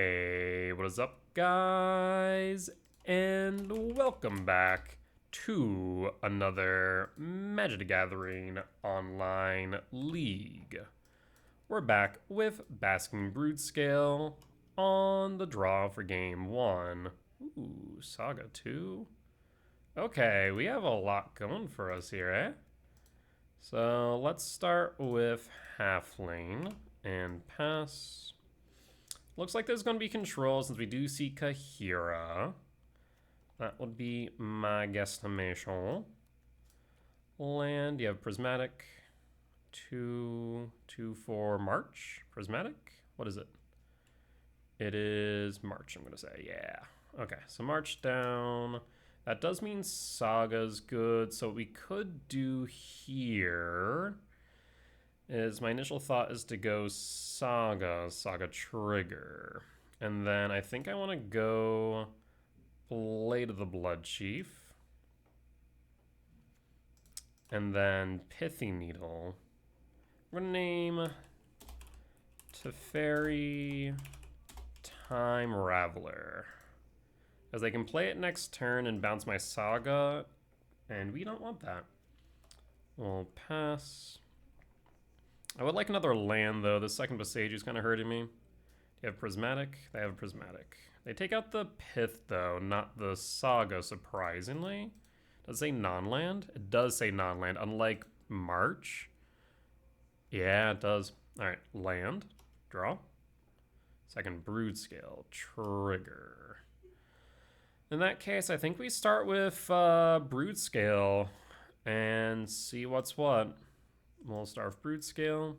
Hey, what is up, guys? And welcome back to another Magic the Gathering online league. We're back with Basking Broodscale on the draw for game 1. Ooh, Saga 2. Okay, we have a lot going for us here, eh? So let's start with Halfling and pass. Looks like there's going to be control since we do see Kahira. That would be my guesstimation. Land, you have Prismatic. 2 for March. Prismatic? What is it? It is March, I'm going to say. Yeah. Okay, so March down. That does mean Saga's good. So what we could do here is my initial thought is to go Saga Trigger. And then I think I want to go Blade of the Blood Chief. And then Pithy Needle. We're going to name Teferi Time Raveler. As I can play it next turn and bounce my Saga. And we don't want that. We'll pass. I would like another land, though. The second Basage is kind of hurting me. Do you have Prismatic? They have Prismatic. They take out the Pith, though, not the Saga, surprisingly. Does it say non-land? It does say non-land, unlike March. Yeah, it does. All right, land. Draw. Second Broodscale. Trigger. In that case, I think we start with Broodscale and see what's what. We'll start with Broodscale.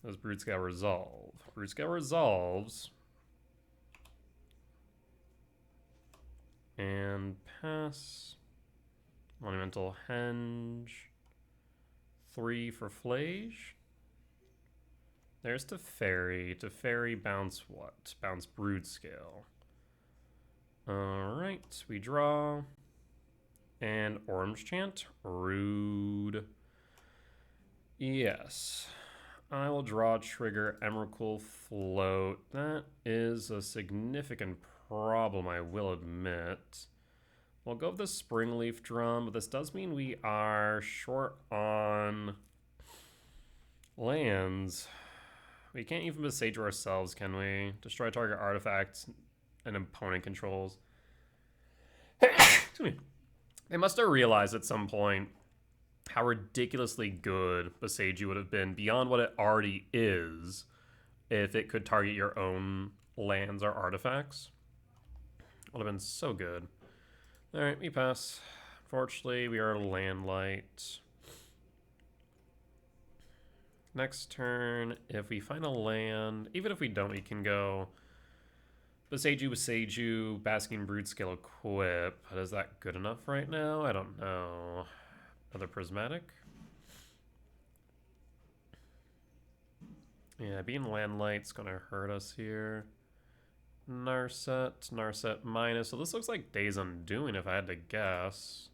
Does Broodscale resolve? Broodscale resolves. And pass. Monumental Henge. 3 for Flage. There's Teferi. Teferi bounce what? Bounce Broodscale. Alright, we draw. And Orange Chant. Rude. Yes. I will draw, trigger, Emrakul, float. That is a significant problem, I will admit. We'll go with the Springleaf Drum, but this does mean we are short on lands. We can't even Besage ourselves, can we? Destroy target artifacts and opponent controls. Excuse me. They must have realized at some point how ridiculously good Basage would have been beyond what it already is if it could target your own lands or artifacts. Would have been so good. Alright, we pass. Fortunately, we are landlight. Next turn, if we find a land, even if we don't, we can go Basage, Basking Broodscale equip. But is that good enough right now? I don't know. Another Prismatic. Yeah, being landlight's gonna hurt us here. Narset minus. So this looks like Days Undoing if I had to guess.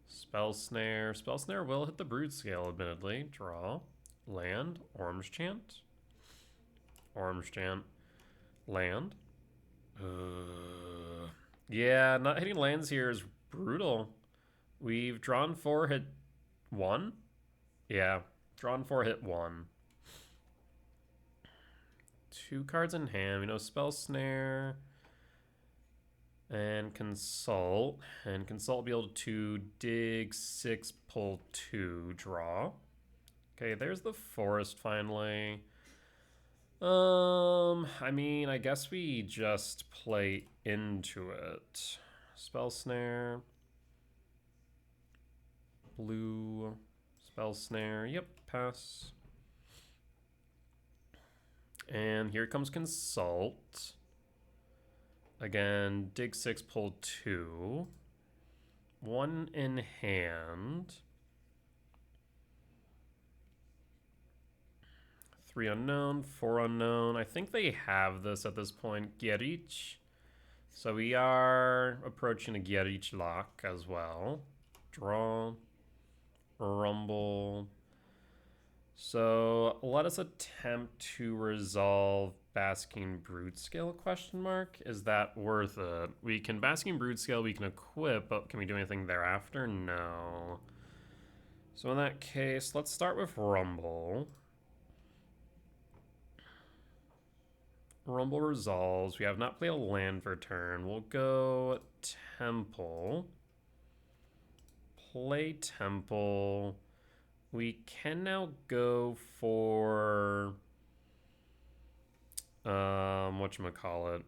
Spell Snare will hit the Broodscale, admittedly. Draw. Land. Orange Chant. Land. Yeah, not hitting lands here is brutal. We've drawn 4, hit 1? Yeah, drawn 4, hit 1. 2 cards in hand. We know Spell Snare and Consult. And Consult will be able to dig 6, pull 2, draw. Okay, there's the Forest finally. I mean, I guess we just play into it. Spell Snare. Blue. Spell Snare. Yep, pass. And here comes Consult. Again, dig 6, pull 2. 1 in hand. 3 unknown, 4 unknown. I think they have this at this point. Gyerich. So we are approaching a Gyerich lock as well. Draw. Rumble. So let us attempt to resolve Basking Broodscale question mark. Is that worth it? We can Basking Broodscale, we can equip, but can we do anything thereafter? No. So in that case, let's start with Rumble. Rumble resolves. We have not played a land for turn. We'll go Temple. Play Temple. We can now go for whatchamacallit.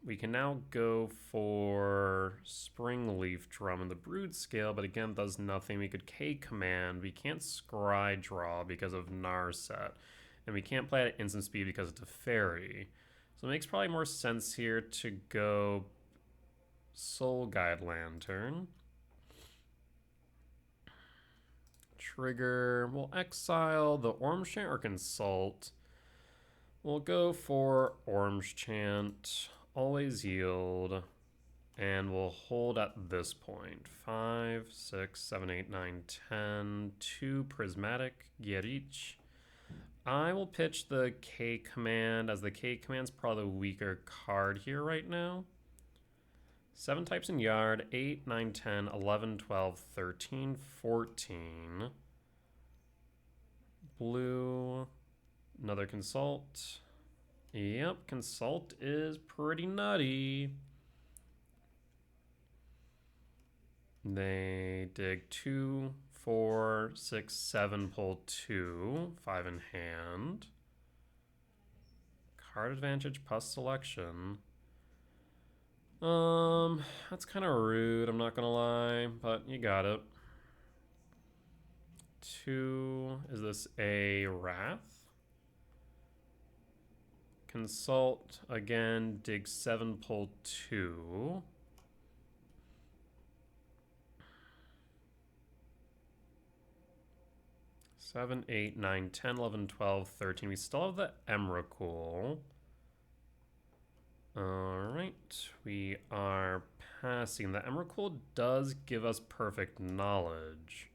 We can now go for Springleaf Drum in the Broodscale, but again does nothing. We could K command. We can't scry draw because of Narset. And we can't play at instant speed because of Teferi. So it makes probably more sense here to go Soul Guide Lantern. Trigger. We'll exile the Orange Chant or Consult. We'll go for Orange Chant. Always yield. And we'll hold at this point. 5, 6, 7, 8, 9, 10. 2 Prismatic Gyarich. I will pitch the K command, as the K command's probably the weaker card here right now. 7 types in yard, 8, 9, 10, 11, 12, 13, 14. Blue, another Consult. Yep, Consult is pretty nutty. They dig 2, 4, 6, 7, pull 2, 5 in hand. Card advantage plus selection. That's kind of rude, I'm not gonna lie, but you got it. 2, is this a Wrath? Consult, again, dig 7, pull 2. Seven, 8, 9, 10, 11, 12, 13. We still have the Emrakul. Alright, we are passing. The Emrakul does give us perfect knowledge.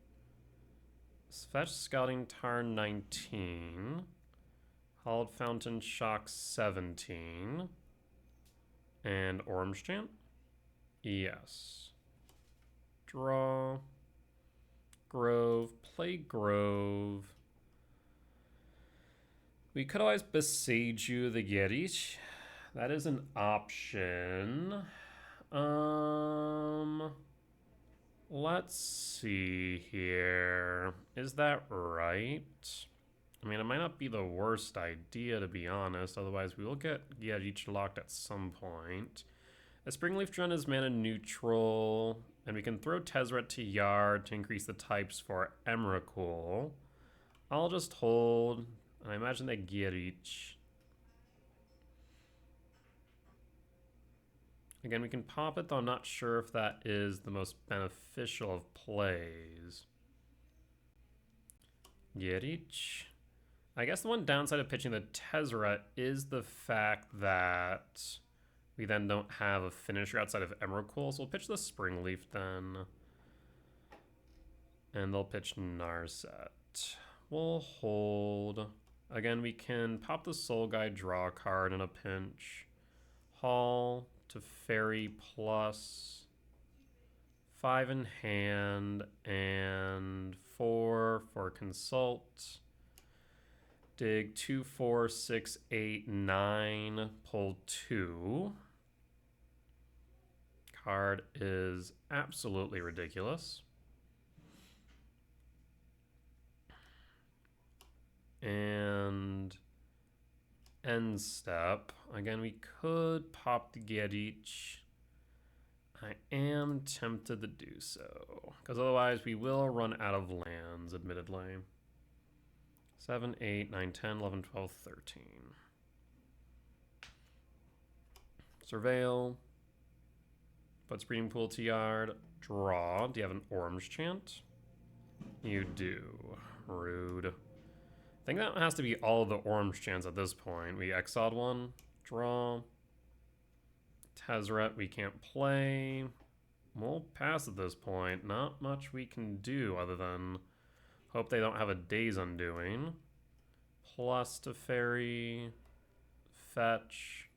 Fetch Scouting Tar 19. Hollowed Fountain Shock 17. And Orange Chant? Yes. Draw. Grove. Play Grove. We could always Besiege You the Gyarich. That is an option. Let's see here. Is that right? I mean, it might not be the worst idea, to be honest. Otherwise, we will get Gyarich locked at some point. A Springleaf Drone is mana neutral, and we can throw Tezzeret to yard to increase the types for Emrakul. I'll just hold, and I imagine that Gyarich. Again, we can pop it, though I'm not sure if that is the most beneficial of plays. Gyarich. I guess the one downside of pitching the Tezzeret is the fact that we then don't have a finisher outside of Emrakul, so we'll pitch the Springleaf then. And they'll pitch Narset. We'll hold. Again, we can pop the Soul Guide, draw a card in a pinch. Haul to Fairy plus 5 in hand and 4 for Consult. Dig 2, 4, 6, 8, 9, pull 2. Card is absolutely ridiculous. And end step. Again, we could pop the Gyarich. I am tempted to do so, because otherwise we will run out of lands, admittedly. 7, 8, 9, 10, 11, 12, 13. Surveil. Put Breeding Pool to yard. Draw. Do you have an Orange Chant? You do. Rude. I think that has to be all of the Orange Chants at this point. We exiled one. Draw. Tezzeret we can't play. We'll pass at this point. Not much we can do other than Hope they don't have a Days Undoing. Plus to fairy. Fetch.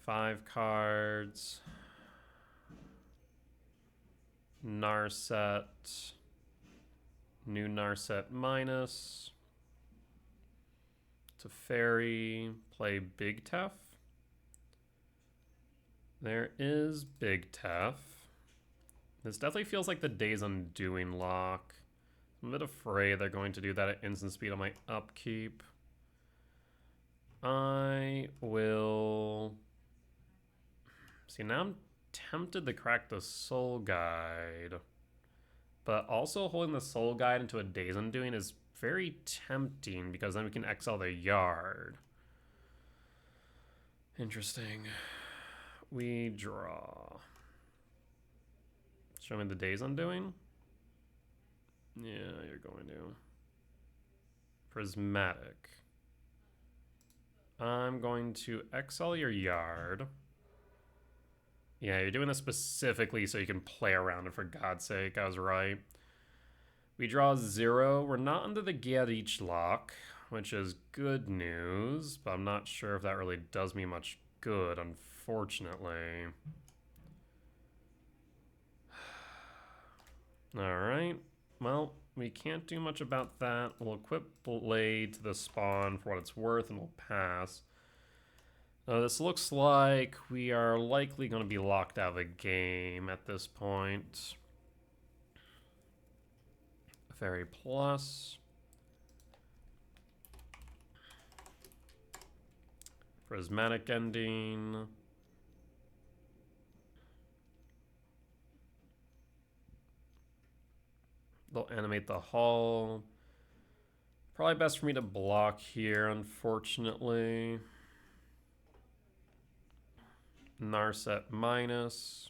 5 cards. Narset. New Narset minus. To fairy. Play Big Tef. There is Big Tef. This definitely feels like the Days Undoing lock. I'm a bit afraid they're going to do that at instant speed on my upkeep. I will... See, now I'm tempted to crack the Soul Guide. But also holding the Soul Guide into a Days Undoing is very tempting because then we can exile the Yard. Interesting. We draw. Show me the Days Undoing? Yeah, you're going to. Prismatic. I'm going to exile your Yard. Yeah, you're doing this specifically so you can play around it, for God's sake. I was right. We draw 0. We're not under the Gyarich lock, which is good news, but I'm not sure if that really does me much good, unfortunately. Alright. Well, we can't do much about that. We'll equip Blade to the spawn for what it's worth, and we'll pass. This looks like we are likely going to be locked out of the game at this point. Fairy plus. Prismatic ending. They'll animate the hull. Probably best for me to block here, unfortunately. Narset minus.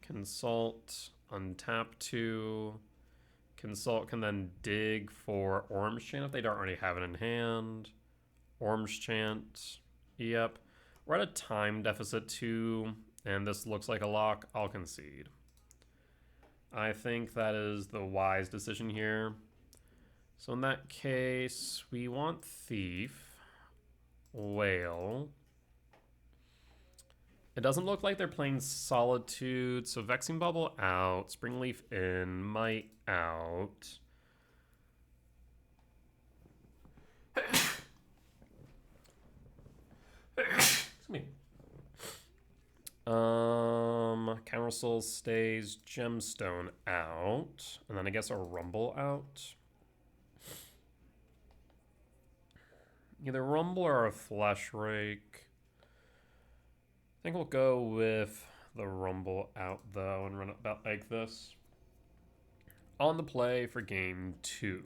Consult. Untap 2. Consult can then dig for Orange Chant if they don't already have it in hand. Orange Chant. Yep. We're at a time deficit too, and this looks like a lock. I'll concede. I think that is the wise decision here. So in that case, we want Thief. Whale. It doesn't look like they're playing Solitude, so Vexing Bubble out, Springleaf in, Might out. Excuse me. Counter Soul stays, Gemstone out, and then I guess a Rumble out. Either Rumble or a Flesh Rake. I think we'll go with the Rumble out, though, and run it about like this. On the play for game 2.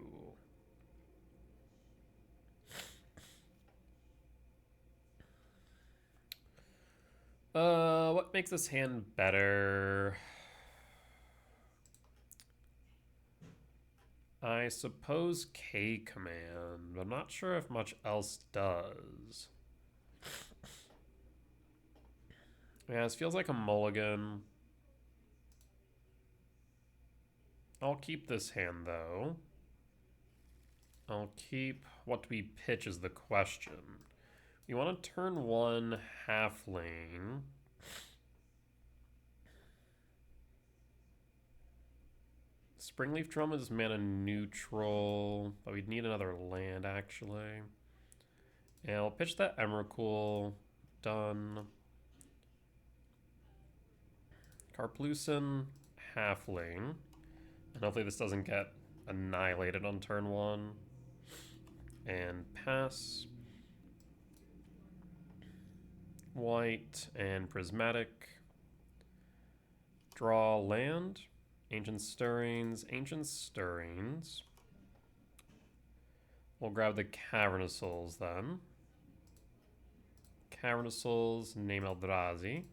What makes this hand better? I suppose K command, but I'm not sure if much else does. Yeah, this feels like a mulligan. I'll keep this hand, though. I'll keep what we pitch is the question. You want to turn 1 half lane. Springleaf Drum is mana neutral, but we'd need another land, actually. And I'll pitch that Emrakul. Done. Karplusan, halfling. And hopefully this doesn't get annihilated on turn 1. And pass. White and Prismatic. Draw land. Ancient Stirrings. Ancient Stirrings. We'll grab the Cavernous Souls then. Cavernous Souls, name Eldrazi.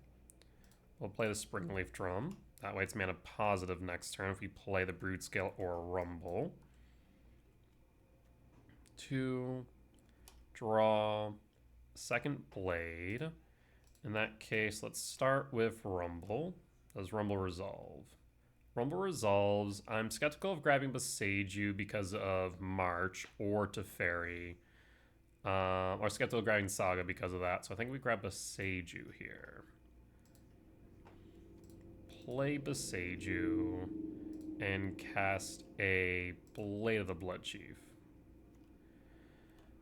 We'll play the Springleaf Drum. That way it's mana positive next turn if we play the Broodscale or Rumble. 2. Draw. Second Blade. In that case, let's start with Rumble. Does Rumble resolve? Rumble resolves. I'm skeptical of grabbing Besage because of March or Teferi. Or skeptical of grabbing Saga because of that. So I think we grab Besage here. Play Besage and cast a Blade of the Blood Chief.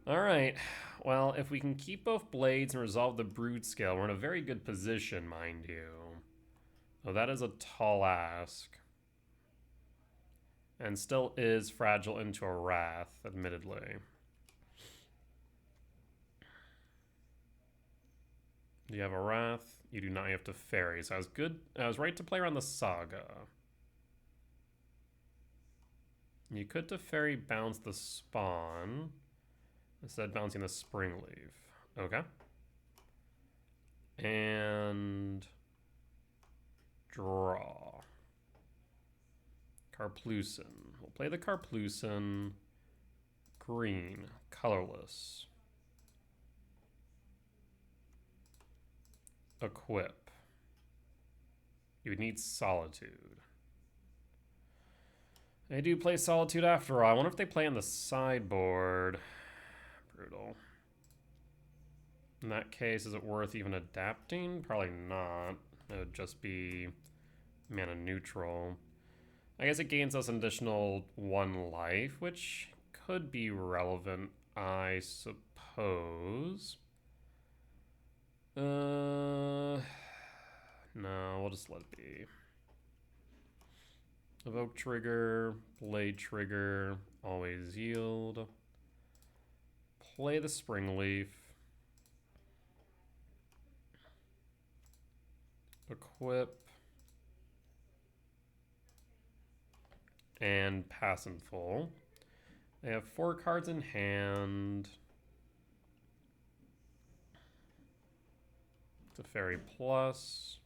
Alright, well, if we can keep both blades and resolve the Broodscale, we're in a very good position, mind you. Oh, that is a tall ask. And still is fragile into a Wrath, admittedly. Do you have a Wrath? You do not. You have to Fairy. So I was right to play around the Saga. You could Teferi bounce the Spawn instead of bouncing the Spring Leaf. Okay. And draw. Karplusan. We'll play the Karplusan. Green. Colorless. Equip. You would need Solitude. They do play Solitude after all. I wonder if they play on the sideboard. Brutal. In that case, is it worth even adapting? Probably not. It would just be mana neutral. I guess it gains us an additional 1 life, which could be relevant, I suppose. No, we'll just let it be. Evoke trigger, blade trigger, always yield. Play the Spring Leaf. Equip. And pass in full. They have 4 cards in hand. It's a Fairy Plus.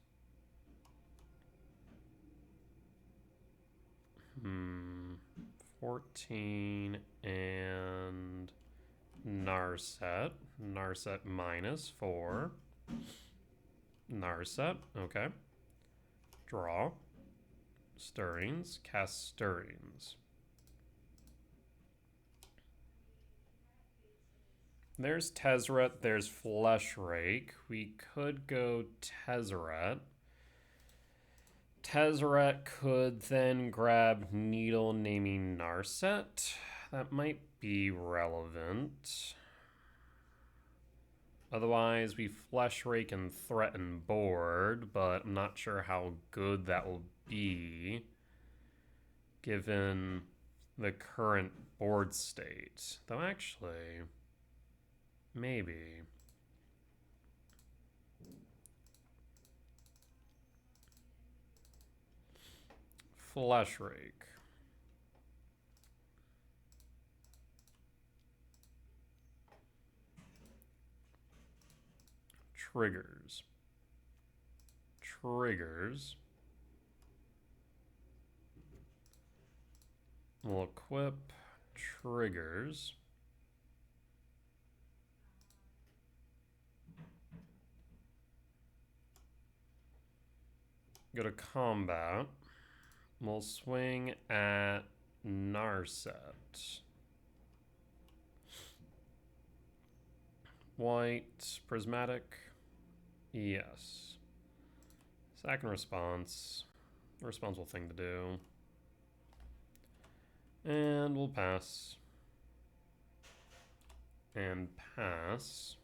14 and Narset. Narset -4. Narset, okay. Draw. Stirrings. Cast Stirrings. There's Tezzeret. There's Fleshrake. We could go Tezzeret. Tezzeret could then grab Needle naming Narset. That might be relevant. Otherwise, we Fleshrake and threaten board, but I'm not sure how good that will be given the current board state. Though actually, maybe. Fleshrake. Triggers. Triggers. We'll equip triggers. Go to combat. We'll swing at Narset. White, prismatic, yes. Second response, responsible thing to do. And we'll pass. And pass.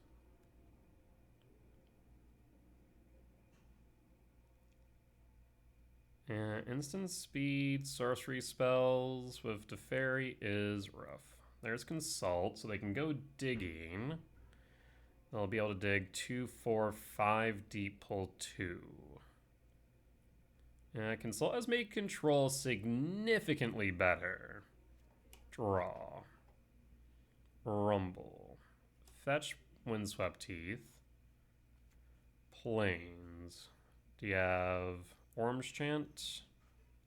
Instant speed, sorcery spells with Teferi is rough. There's Consult, so they can go digging. They'll be able to dig 2, 4, 5 deep, pull 2. Consult has made control significantly better. Draw. Rumble. Fetch Windswept Teeth. Plains. Do you have Orange Chant?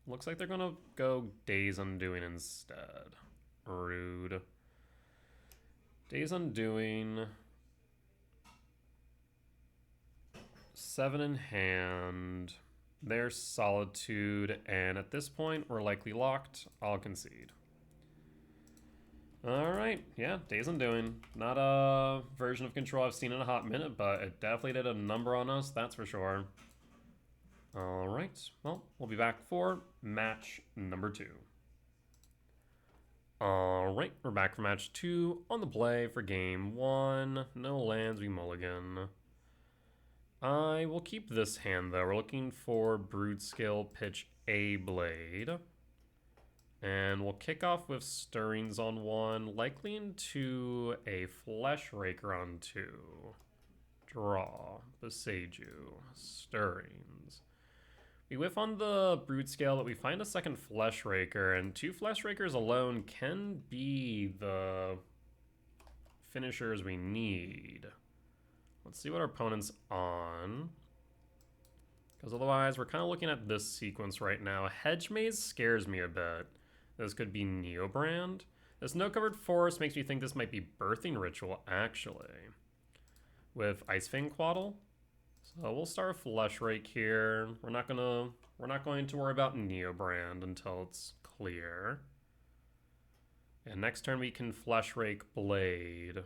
Looks like they're gonna go Days Undoing instead. Rude. Days Undoing. 7 in hand. There's Solitude, and at this point, we're likely locked. I'll concede. Alright, yeah, Days Undoing. Not a version of Control I've seen in a hot minute, but it definitely did a number on us, that's for sure. Alright, well, we'll be back for match number 2. Alright, we're back for match 2 on the play for game 1. No lands, we mulligan. I will keep this hand though. We're looking for Broodscale pitch a blade. And we'll kick off with Stirrings on 1, likely into a Flesh Raker on 2. Draw, Beseiju, Stirrings. We whiff on the Broodscale, but we find a second Flesh Raker, and 2 Flesh Rakers alone can be the finishers we need. Let's see what our opponent's on. Because otherwise, we're kind of looking at this sequence right now. Hedge Maze scares me a bit. This could be Neobrand. This no-covered forest makes me think this might be Birthing Ritual, actually. With Icefang Quaddle. So we'll start a Flesh Rake here. We're not going to worry about Neobrand until it's clear. And next turn we can Flesh Rake Blade.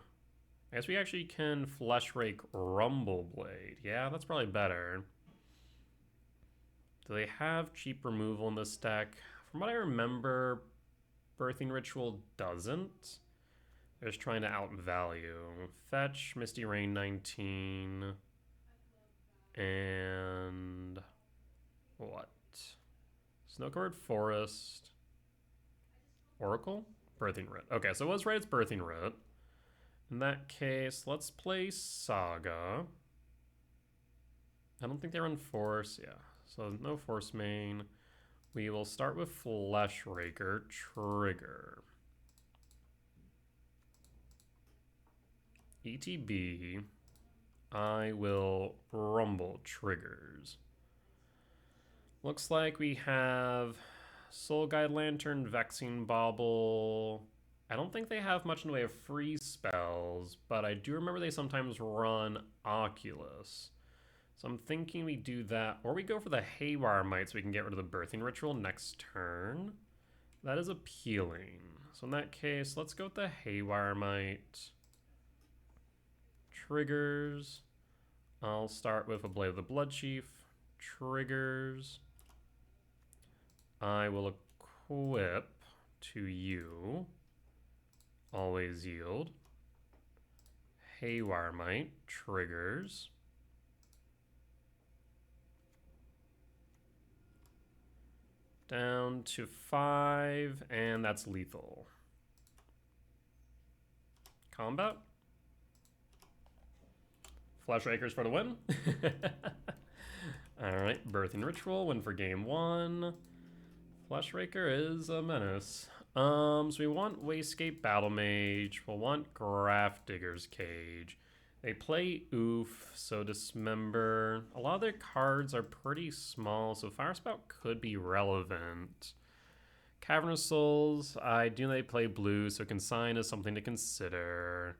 I guess we actually can Flesh Rake Rumble Blade. Yeah, that's probably better. Do they have cheap removal in this deck? From what I remember, Birthing Ritual doesn't. They're just trying to outvalue. Fetch, Misty Rain 19. And what? Snow-covered Forest. Oracle? Birthing Writ. Okay, so it was right, it's Birthing Writ. In that case, let's play Saga. I don't think they run Force, yeah. So no Force main. We will start with Flesh Raker, trigger. ETB. I will Rumble triggers. Looks like we have Soul Guide Lantern, Vexing Bauble. I don't think they have much in the way of free spells, but I do remember they sometimes run Oculus. So I'm thinking we do that, or we go for the Haywire Might so we can get rid of the Birthing Ritual next turn. That is appealing. So in that case, let's go with the Haywire Might. Triggers. I'll start with a Blade of the Blood Chief. Triggers. I will equip to you. Always yield. Haywire Might. Triggers. Down to 5, and that's lethal. Combat. Flesh Rakers for the win. Alright, Birthing Ritual, win for game 1. Flesh Raker is a menace. So we want Wastecape Battle Mage. We'll want Grafdigger's Cage. They play Oof, so Dismember. A lot of their cards are pretty small, so Fire Spout could be relevant. Cavernous Souls, I do know they play blue, so Consign is something to consider.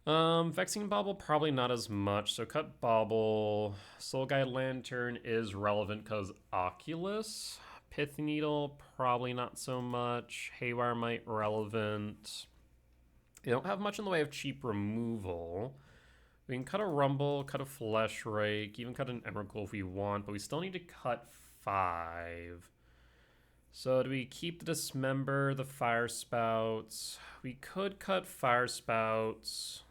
Vexing Bauble, probably not as much, so cut Bauble. Soul Guide Lantern is relevant because Oculus. Pith Needle, probably not so much. Haywire Might, relevant. They don't have much in the way of cheap removal. We can cut a Rumble, cut a Flesh Rake, even cut an Emrakul if we want, but we still need to cut 5. So do we keep the Dismember, the Fire Spouts? We could cut Fire Spouts.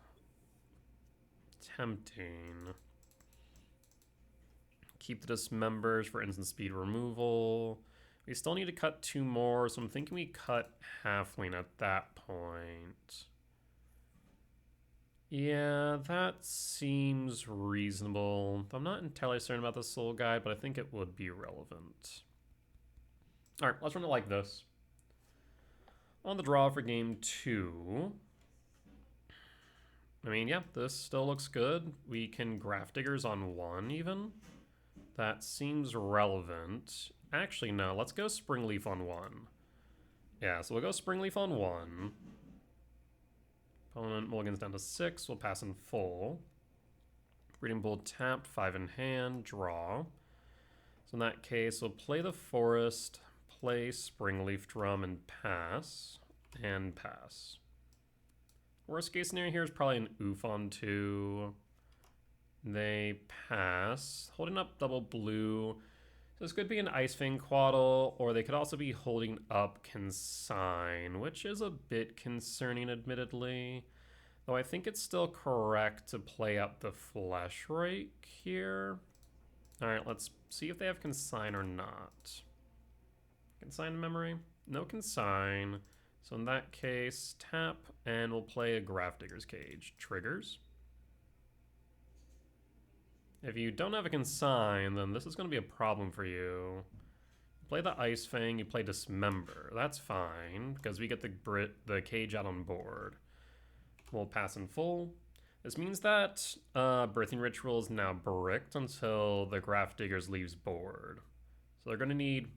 Tempting. Keep the Dismembers for instant speed removal. We still need to cut 2 more, so I'm thinking we cut Halfling at that point. Yeah, that seems reasonable. I'm not entirely certain about the Soul Guide, but I think it would be relevant. Alright, let's run it like this. On the draw for game 2. I mean, yeah, this still looks good. We can Grafdiggers on 1 even. That seems relevant. Actually, no, let's go Springleaf on 1. Yeah, so we'll go Springleaf on 1. Opponent mulligans down to 6. We'll pass in full. Breeding Bull tapped, 5 in hand, draw. So in that case, we'll play the Forest, play Springleaf Drum, and pass. And pass. Worst case scenario here is probably an Oof on 2. They pass. Holding up double blue. So this could be an Ice Fang Quaddle, or they could also be holding up Consign, which is a bit concerning, admittedly. Though I think it's still correct to play out the Flesh Rake here. Alright, let's see if they have Consign or not. Consign memory? No Consign. So in that case, tap, and we'll play a Grafdigger's Cage. Triggers. If you don't have a Consign, then this is going to be a problem for you. Play the Ice Fang, you play Dismember. That's fine, because we get the cage out on board. We'll pass in full. This means that Birthing Ritual is now bricked until the Grafdiggers leaves board. So they're going to need...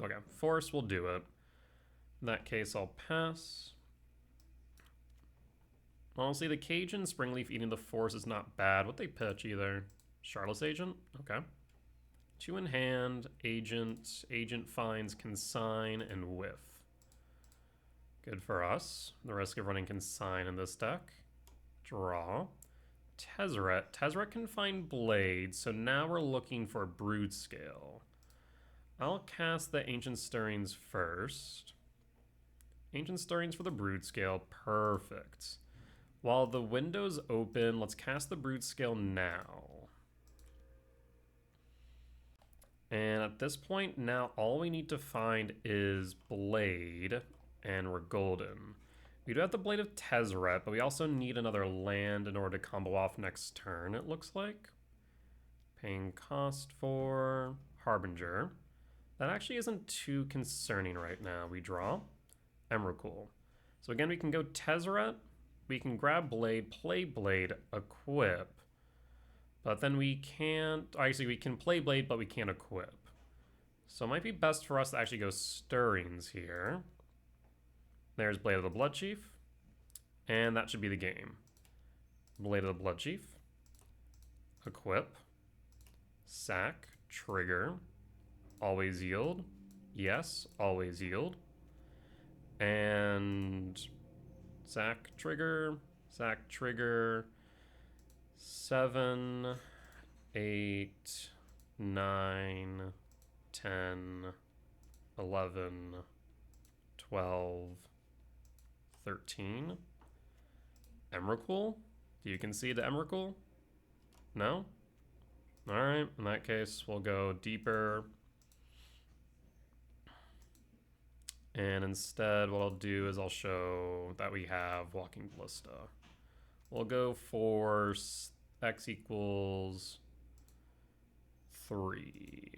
Okay, Force will do it. In that case, I'll pass. Honestly, the Cage and Springleaf eating the Force is not bad. What they pitch either? Charlotte's Agent? Okay. 2 in hand, Agent. Agent finds Consign and Whiff. Good for us. The risk of running Consign in this deck. Draw. Tezzeret. Tezzeret can find Blade, so now we're looking for Broodscale. I'll cast the Ancient Stirrings first. Ancient Stirrings for the Broodscale. Perfect. While the window's open, let's cast the Broodscale now. And at this point, now all we need to find is Blade, and we're golden. We do have the Blade of Tezzeret, but we also need another land in order to combo off next turn, it looks like. Paying cost for Harbinger. That actually isn't too concerning right now. We draw Emrakul. So again, we can go Tezzeret, we can grab Blade, play Blade, equip. But then we can't, actually we can play Blade, but we can't equip. So it might be best for us to actually go Stirrings here. There's Blade of the Blood Chief. And that should be the game. Blade of the Blood Chief. Equip. Sack. Trigger. Always yield. Yes, always yield. And sack, trigger. Sack, trigger. 7, 8, 9, 10, 11, 12, 13. Emrakul? Do you concede to Emrakul? No? Alright, in that case, we'll go deeper. And instead, what I'll do is I'll show that we have Walking Ballista. We'll go for x equals 3.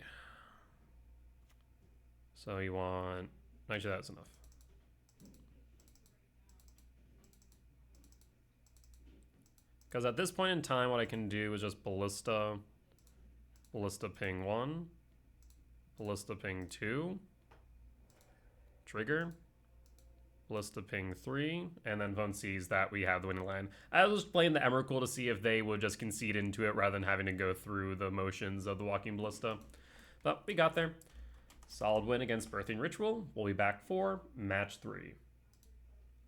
So you want... Actually, that's enough. Because at this point in time, what I can do is just Ballista, Ballista ping 1, Ballista ping 2, trigger, Ballista ping 3, and then Vone sees that we have the winning land. I was just playing the Emrakul to see if they would just concede into it rather than having to go through the motions of the Walking Ballista. But we got there. Solid win against Birthing Ritual. We'll be back for match 3.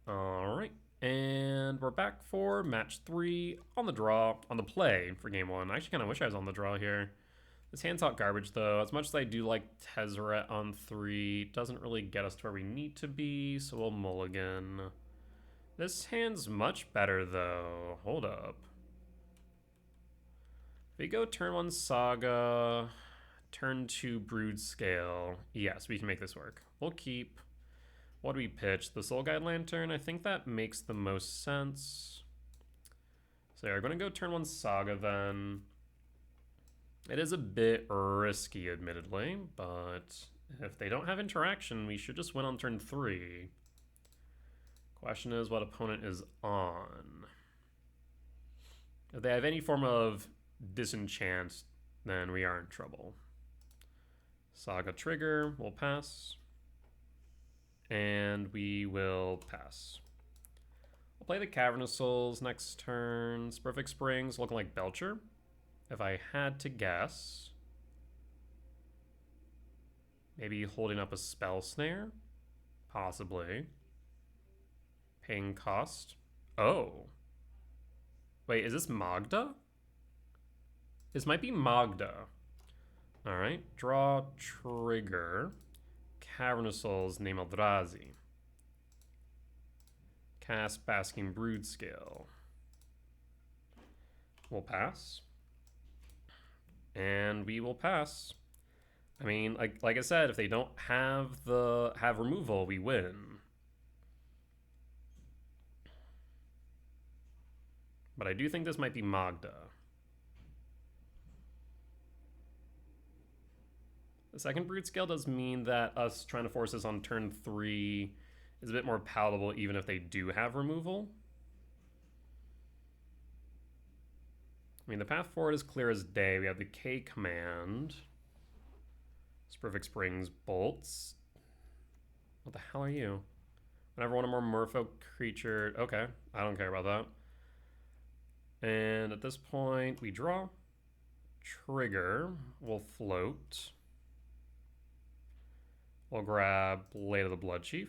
Alright, and we're back for match 3 on the draw, on the play for game 1. I actually kind of wish I was on the draw here. This hand's hot garbage, though. As much as I do like Tezzeret on 3, it doesn't really get us to where we need to be, so we'll mulligan. This hand's much better, though. Hold up. If we go turn 1 Saga, turn 2 Broodscale, yes, we can make this work. We'll keep... What do we pitch? The Soul Guide Lantern? I think that makes the most sense. So yeah, we're going to go turn 1 Saga, then. It is a bit risky, admittedly, but if they don't have interaction, we should just win on turn 3. Question is what opponent is on. If they have any form of disenchant, then we are in trouble. Saga trigger, we'll pass. And we will pass. I'll play the Cavernous Souls next turn. Perfect Springs looking like Belcher. If I had to guess, Maybe holding up a spell snare? Possibly. Paying cost? Oh. Wait, is this Magda? This might be Magda. Alright, draw trigger. Cavernous Souls, name Eldrazi. Cast Basking Broodscale. We'll pass. And we will pass. I mean, like I said, if they don't have removal, we win. But I do think this might be Magda. The second Broodscale does mean that us trying to force this on turn 3 is a bit more palatable even if they do have removal. I mean, the path forward is clear as day. We have the K command. Perfect Springs bolts. What the hell are you? Whenever one or more Merfolk creature... Okay, I don't care about that. And at this point, we draw. Trigger. We'll float. We'll grab Blade of the Bloodchief.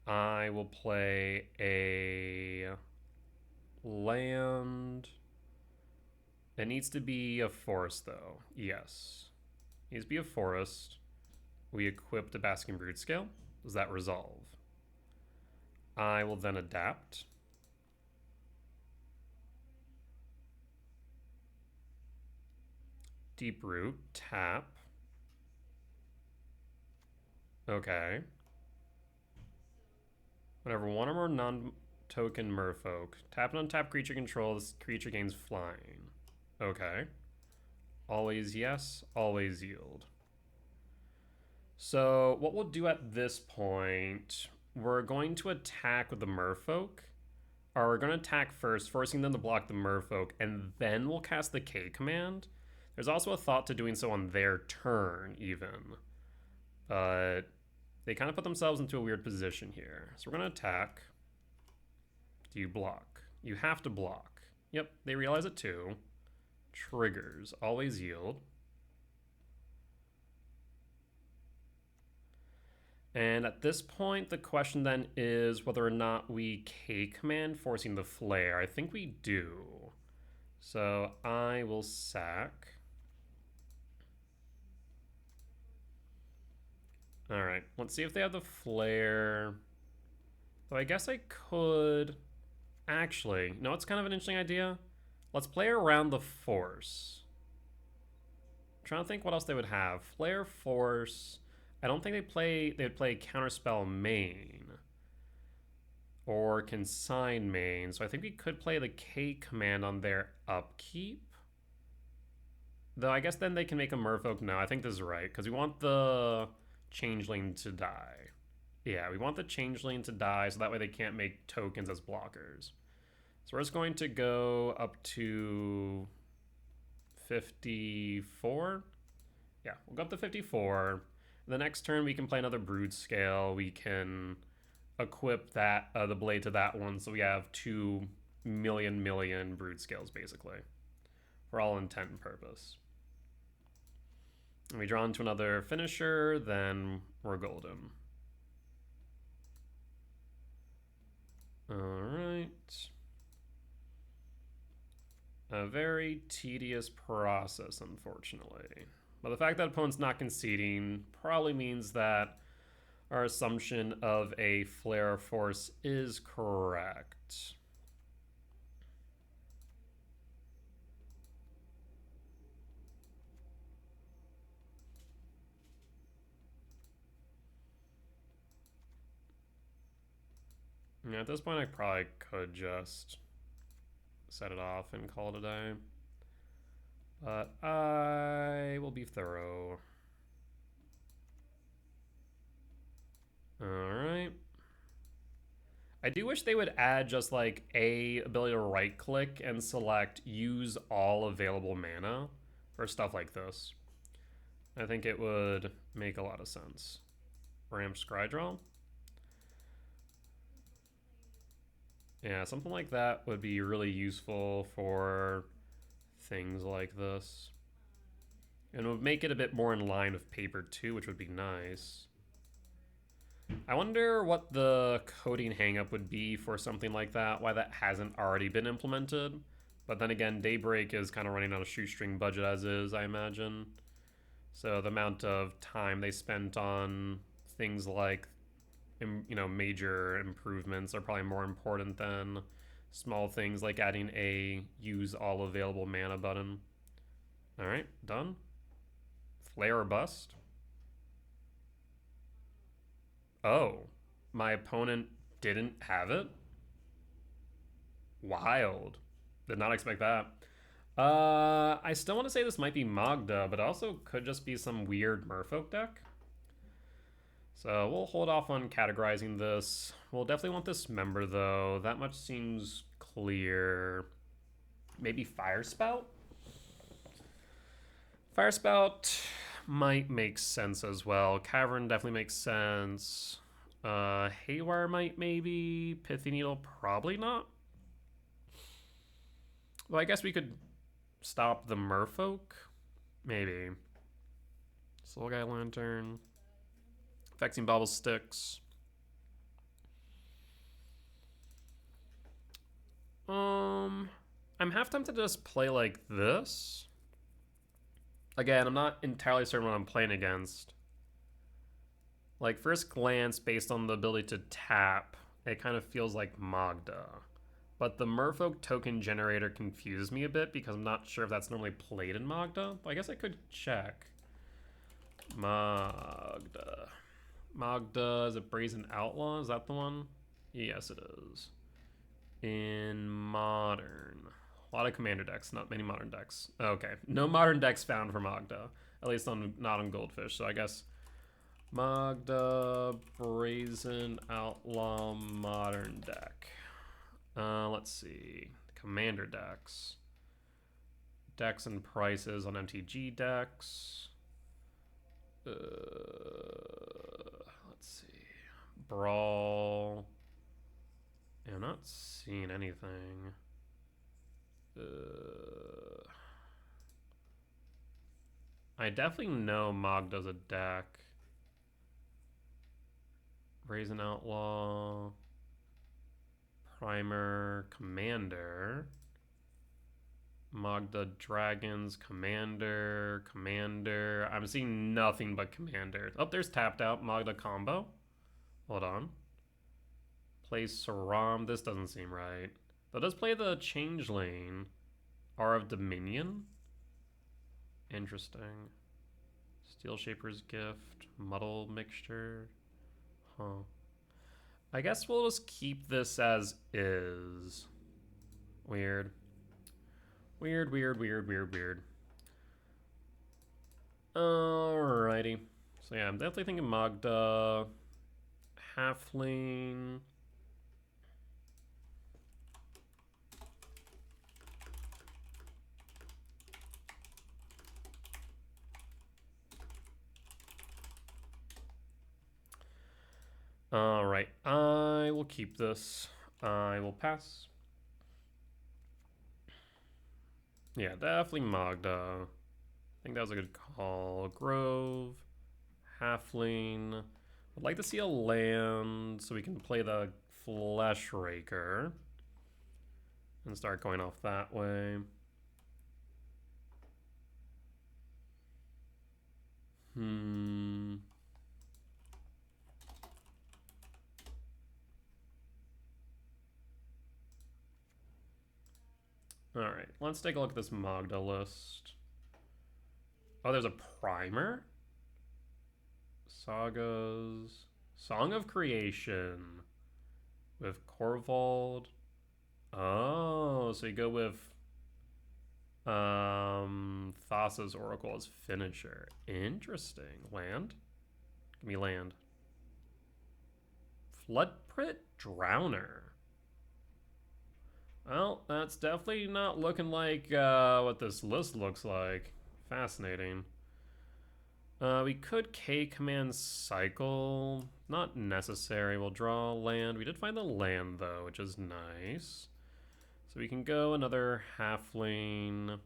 I will play a land. It needs to be a forest, though. Yes. Needs to be a forest. We equip the Basking Broodscale. Does that resolve? I will then adapt. Deep Root, tap. Okay. Whenever one or more non-token Merfolk tap and untap creature control, this creature gains flying. Okay. Always yes, always yield. So what we'll do at this point, we're going to attack with the Merfolk. Or we're going to attack first, forcing them to block the Merfolk, and then we'll cast the K command. There's also a thought to doing so on their turn, even. But they kind of put themselves into a weird position here. So we're going to attack. Do you block? You have to block. Yep, they realize it too. Triggers. Always yield. And at this point, the question then is whether or not we K command forcing the flare. I think we do. So I will sack. All right, let's see if they have the flare. Though I guess I could... Actually, no, it's kind of an interesting idea. Let's play around the force. I'm trying to think what else they would have. Flare, force. I don't think they'd play Counterspell main. Or Consign main. So I think we could play the K command on their upkeep. Though I guess then they can make a Merfolk. No, I think this is right. Because we want the Changeling to die. Yeah, we want the Changeling to die so that way they can't make tokens as blockers. So we're just going to go up to 54. Yeah, we'll go up to 54. The next turn we can play another Broodscale. We can equip that the blade to that one, so we have 2 million Broodscales basically, for all intent and purpose. And we draw into another finisher, then we're golden. All right. A very tedious process, unfortunately. But the fact that opponent's not conceding probably means that our assumption of a flare force is correct. Yeah, at this point I probably could just set it off and call it a day. But I will be thorough. Alright. I do wish they would add just like a ability to right click and select use all available mana for stuff like this. I think it would make a lot of sense. Ramp Scrydraw. Yeah, something like that would be really useful for things like this. And it would make it a bit more in line with paper too, which would be nice. I wonder what the coding hangup would be for something like that, why that hasn't already been implemented. But then again, Daybreak is kind of running on a shoestring budget as is, I imagine. So the amount of time they spent on things like, major improvements are probably more important than small things like adding a use all available mana button. All right, done. Flare or bust. Oh, my opponent didn't have it? Wild. Did not expect that. I still want to say this might be Magda, but also could just be some weird Merfolk deck. So we'll hold off on categorizing this. We'll definitely want this member, though. That much seems clear. Maybe Fire Spout? Fire Spout might make sense as well. Cavern definitely makes sense. Haywire might maybe. Pithy Needle probably not. Well, I guess we could stop the Merfolk. Maybe. Soul Guy Lantern. Vexing Bauble Sticks. I'm half tempted to just play like this. Again, I'm not entirely certain what I'm playing against. Like, first glance, based on the ability to tap, it kind of feels like Magda. But the Merfolk token generator confused me a bit because I'm not sure if that's normally played in Magda. But I guess I could check. Magda. Magda, is it Brazen Outlaw? Is that the one? Yes, it is. In Modern. A lot of commander decks, not many modern decks. Okay, no modern decks found for Magda. At least not on Goldfish, so I guess Magda, Brazen Outlaw, modern deck. Let's see. Commander decks. Decks and prices on MTG decks. Let's see. Brawl. Yeah, I'm not seeing anything. I definitely know Magda's a deck. Brazen Outlaw. Primer. Commander. Magda Dragons. Commander. Commander. I'm seeing nothing but Commander. Oh, there's Tapped Out. Magda combo. Hold on. Plays Saram. This doesn't seem right. But does play the Changeling. R of Dominion. Interesting. Steel Shaper's Gift. Muddle Mixture. Huh. I guess we'll just keep this as is. Weird. Weird, weird, weird, weird, weird. Alrighty. So yeah, I'm definitely thinking Magda. Halfling. Alright, I will keep this. I will pass. Yeah, definitely Magda. I think that was a good call. Grove. Halfling. I'd like to see a land so we can play the Flesh Raker. And start going off that way. Alright, let's take a look at this Magda list. Oh, there's a primer? Sagas. Song of Creation. With Corvold. Oh, so you go with Thassa's Oracle as finisher. Interesting. Land? Give me land. Floodprit Drowner. Well, that's definitely not looking like what this list looks like. Fascinating. We could K-command cycle. Not necessary. We'll draw land. We did find the land, though, which is nice. So we can go another halfling.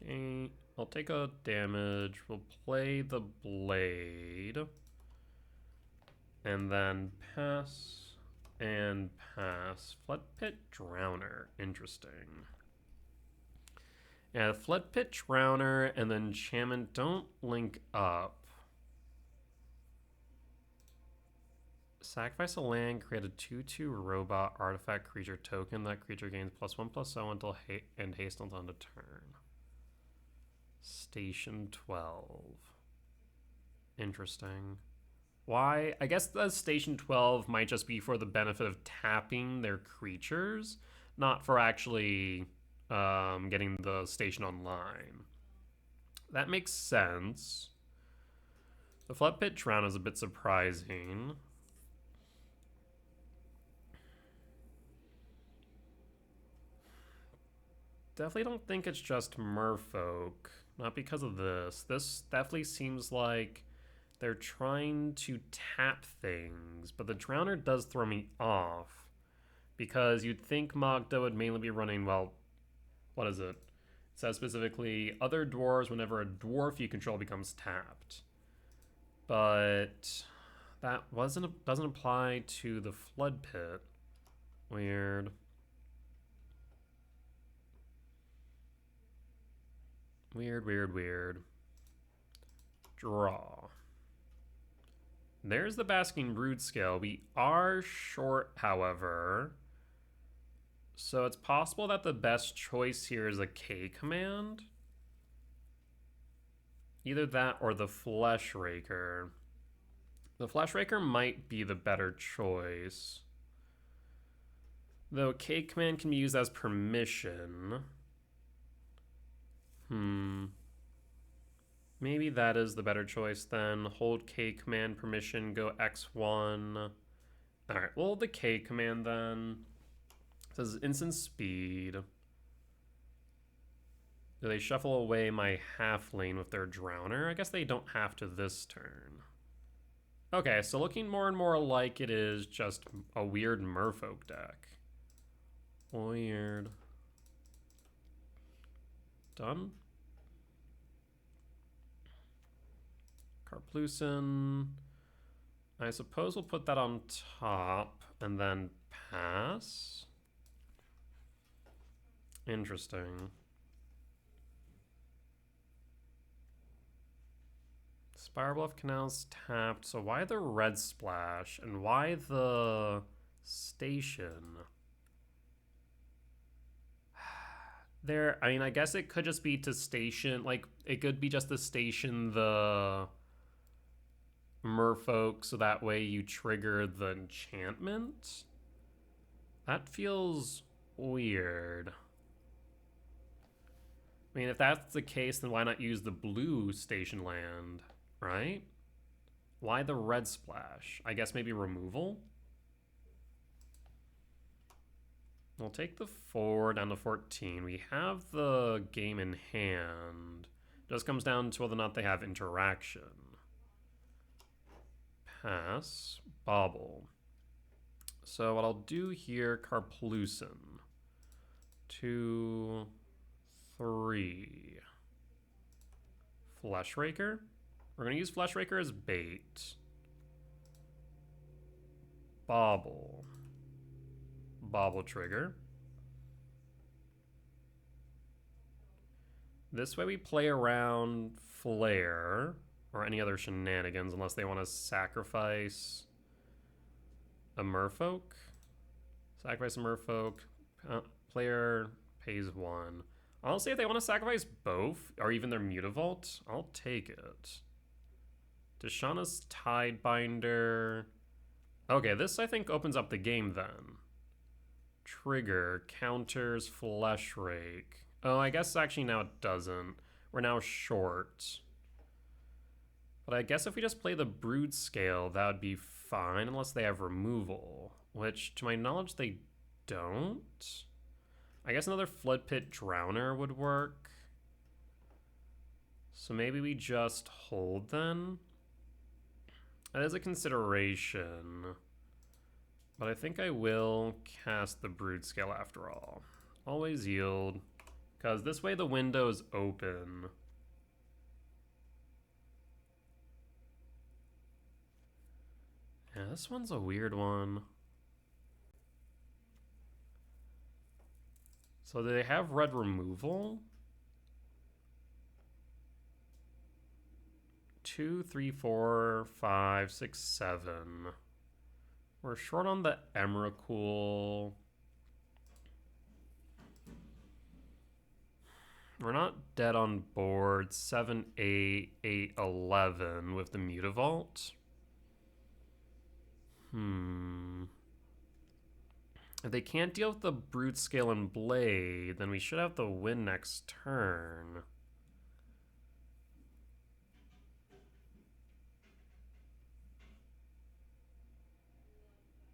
Okay, I'll take a damage. We'll play the blade. And then pass and pass. Flood Pit Drowner. Interesting. Yeah, Flood Pit Drowner and then Enchantment don't link up. Sacrifice a land, create a 2/2 robot artifact creature token. That creature gains +1/+0 until and haste until end of turn. Station 12. Interesting. Why? I guess the Station 12 might just be for the benefit of tapping their creatures, not for actually getting the station online. That makes sense. The Flood Pit Drown is a bit surprising. Definitely don't think it's just Merfolk. Not because of this. This definitely seems like they're trying to tap things, but the Drowner does throw me off. Because you'd think Magda would mainly be running, well, what is it? It says specifically, other dwarves whenever a dwarf you control becomes tapped. But that doesn't apply to the Flood Pit. Weird. Weird. Draw. There's the Basking Broodscale. We are short, however. So it's possible that the best choice here is a K command. Either that or the Flesh Raker. The Flesh Raker might be the better choice. Though K command can be used as permission. Maybe that is the better choice then. Hold K command permission, go X1. Alright, we'll hold the K command then. It says instant speed. Do they shuffle away my halfling with their Drowner? I guess they don't have to this turn. Okay, so looking more and more like it is just a weird Merfolk deck. Weird. Done. Karplusen. I suppose we'll put that on top and then pass. Interesting. Spirebluff Canal's tapped, so why the red splash? And why the station? There, I mean, I guess it could just be to station, like, it could be just to station the Merfolk, so that way you trigger the enchantment. That feels weird. I mean, if that's the case, then why not use the blue station land, right? Why the red splash? I guess maybe removal? We'll take the 4 down to 14. We have the game in hand. It just comes down to whether or not they have interaction. Pass. Bobble. So what I'll do here, Karplusen. 2, 3. Flesh Raker. We're going to use Flesh Raker as bait. Bobble. Bobble trigger. This way we play around Flare or any other shenanigans unless they want to sacrifice a Merfolk. Sacrifice a Merfolk. Player pays 1. Honestly, if they want to sacrifice both or even their Mutavault, I'll take it. Tishana's Tidebinder. Okay, this I think opens up the game then. Trigger, counters, Flesh Rake. Oh, I guess actually now it doesn't. We're now short. But I guess if we just play the Broodscale, that would be fine, unless they have removal. Which, to my knowledge, they don't. I guess another Flood Pit Drowner would work. So maybe we just hold then? That is a consideration. But I think I will cast the Broodscale after all. Always yield, because this way the window's open. Yeah, this one's a weird one. So do they have red removal? 2, 3, 4, 5, 6, 7. We're short on the Emrakul. We're not dead on board. 7, 8, 8, 11 with the Mutavault. If they can't deal with the Broodscale and Blade, then we should have the win next turn.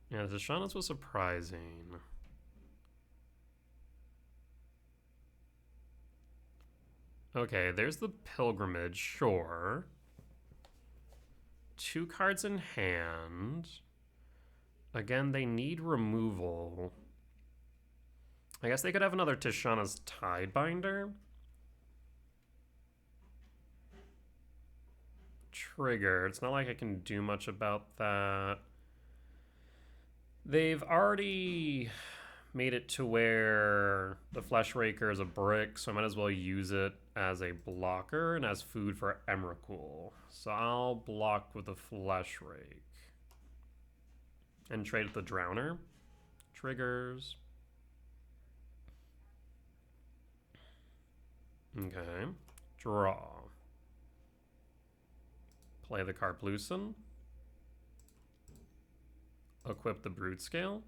Yeah, Tishana's was surprising. Okay, there's the Pilgrimage, sure. 2 cards in hand. Again, they need removal. I guess they could have another Tishana's Tidebinder. Trigger. It's not like I can do much about that. They've already made it to where the Fleshraker is a brick, so I might as well use it as a blocker and as food for Emrakul. So I'll block with the Fleshrake. And trade with the Drowner. Triggers. Okay. Draw. Play the Carplucin. Equip the Broodscale.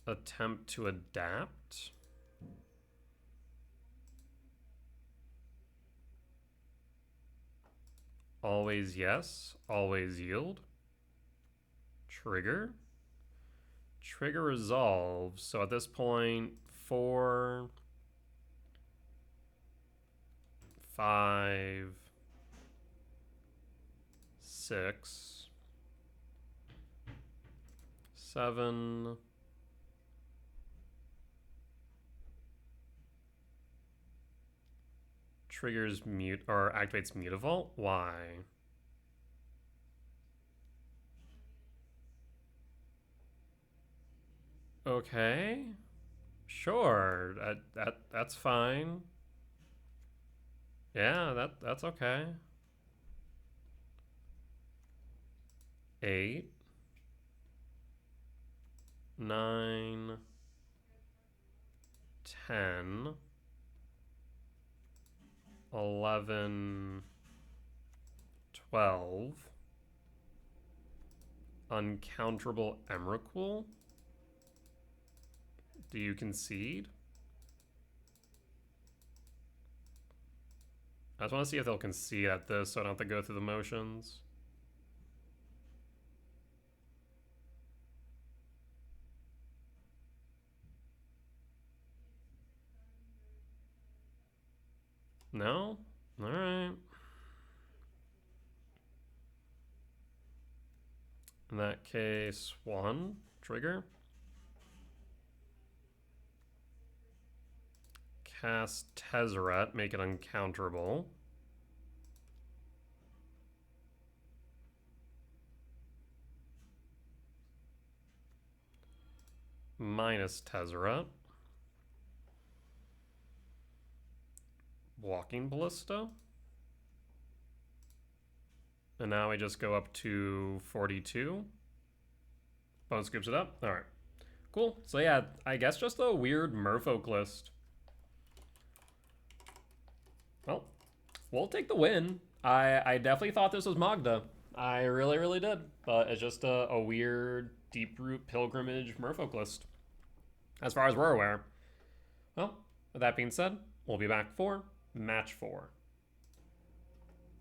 Attempt to adapt. Always yes. Always yield. Trigger. Trigger resolves. So at this point, 4, 5, 6, 7. Triggers mute or activates Mutavault. Why? Okay. Sure. That's fine. Yeah, that's okay. 8, 9, 10, 11, 12. Uncounterable Emrakul. Do you concede? I just want to see if they'll concede at this so I don't have to go through the motions. No? Alright. In that case, 1. Trigger. Cast Tezzeret, make it uncounterable. Minus Tezzeret. Walking Ballista. And now we just go up to 42. Bone scoops it up. All right. Cool. So yeah, I guess just a weird Merfolk list. Well, we'll take the win. I definitely thought this was Magda. I really, really did. But it's just a weird Deeproot Pilgrimage Merfolk list. As far as we're aware. Well, with that being said, we'll be back for match 4.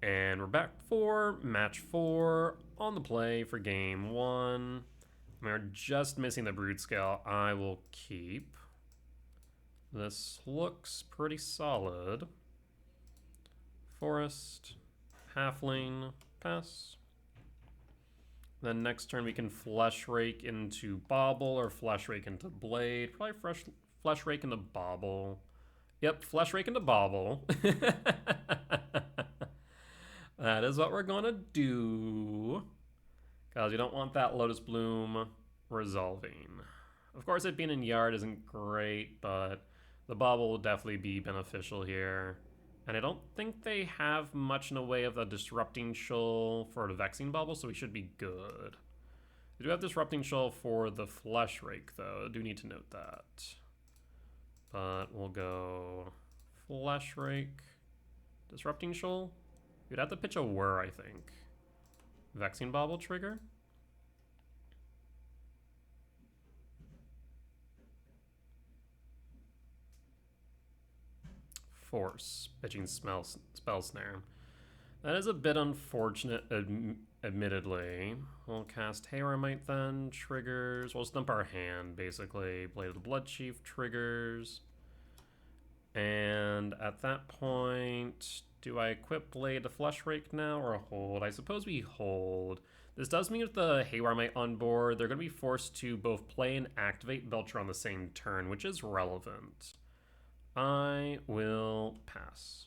And we're back for match 4 on the play for game 1. We're just missing the Broodscale. I will keep. This looks pretty solid. Forest, Halfling, Pass. Then next turn we can Flesh Rake into Bauble or Flesh Rake into Blade. Probably Flesh Rake into Bauble. Yep, Flesh Rake into Bauble. That is what we're gonna do. Because you don't want that Lotus Bloom resolving. Of course, it being in Yard isn't great, but the Bauble will definitely be beneficial here. And I don't think they have much in the way of a Disrupting Shoal for the Vexing Bauble, so we should be good. They do have Disrupting Shoal for the Flesh Rake, though. I do need to note that. But we'll go Flesh Rake, Disrupting Shoal. You'd have to pitch a Whir, I think. Vexing Bauble trigger. Force, pitching Spell Snare. That is a bit unfortunate, admittedly. We'll cast Haywire then, triggers. We'll stump our hand, basically. Blade of the Bloodchief triggers. And at that point, do I equip Blade to Flesh Rake now or hold? I suppose we hold. This does mean with the Haywire on board, they're going to be forced to both play and activate Belcher on the same turn, which is relevant. I will pass.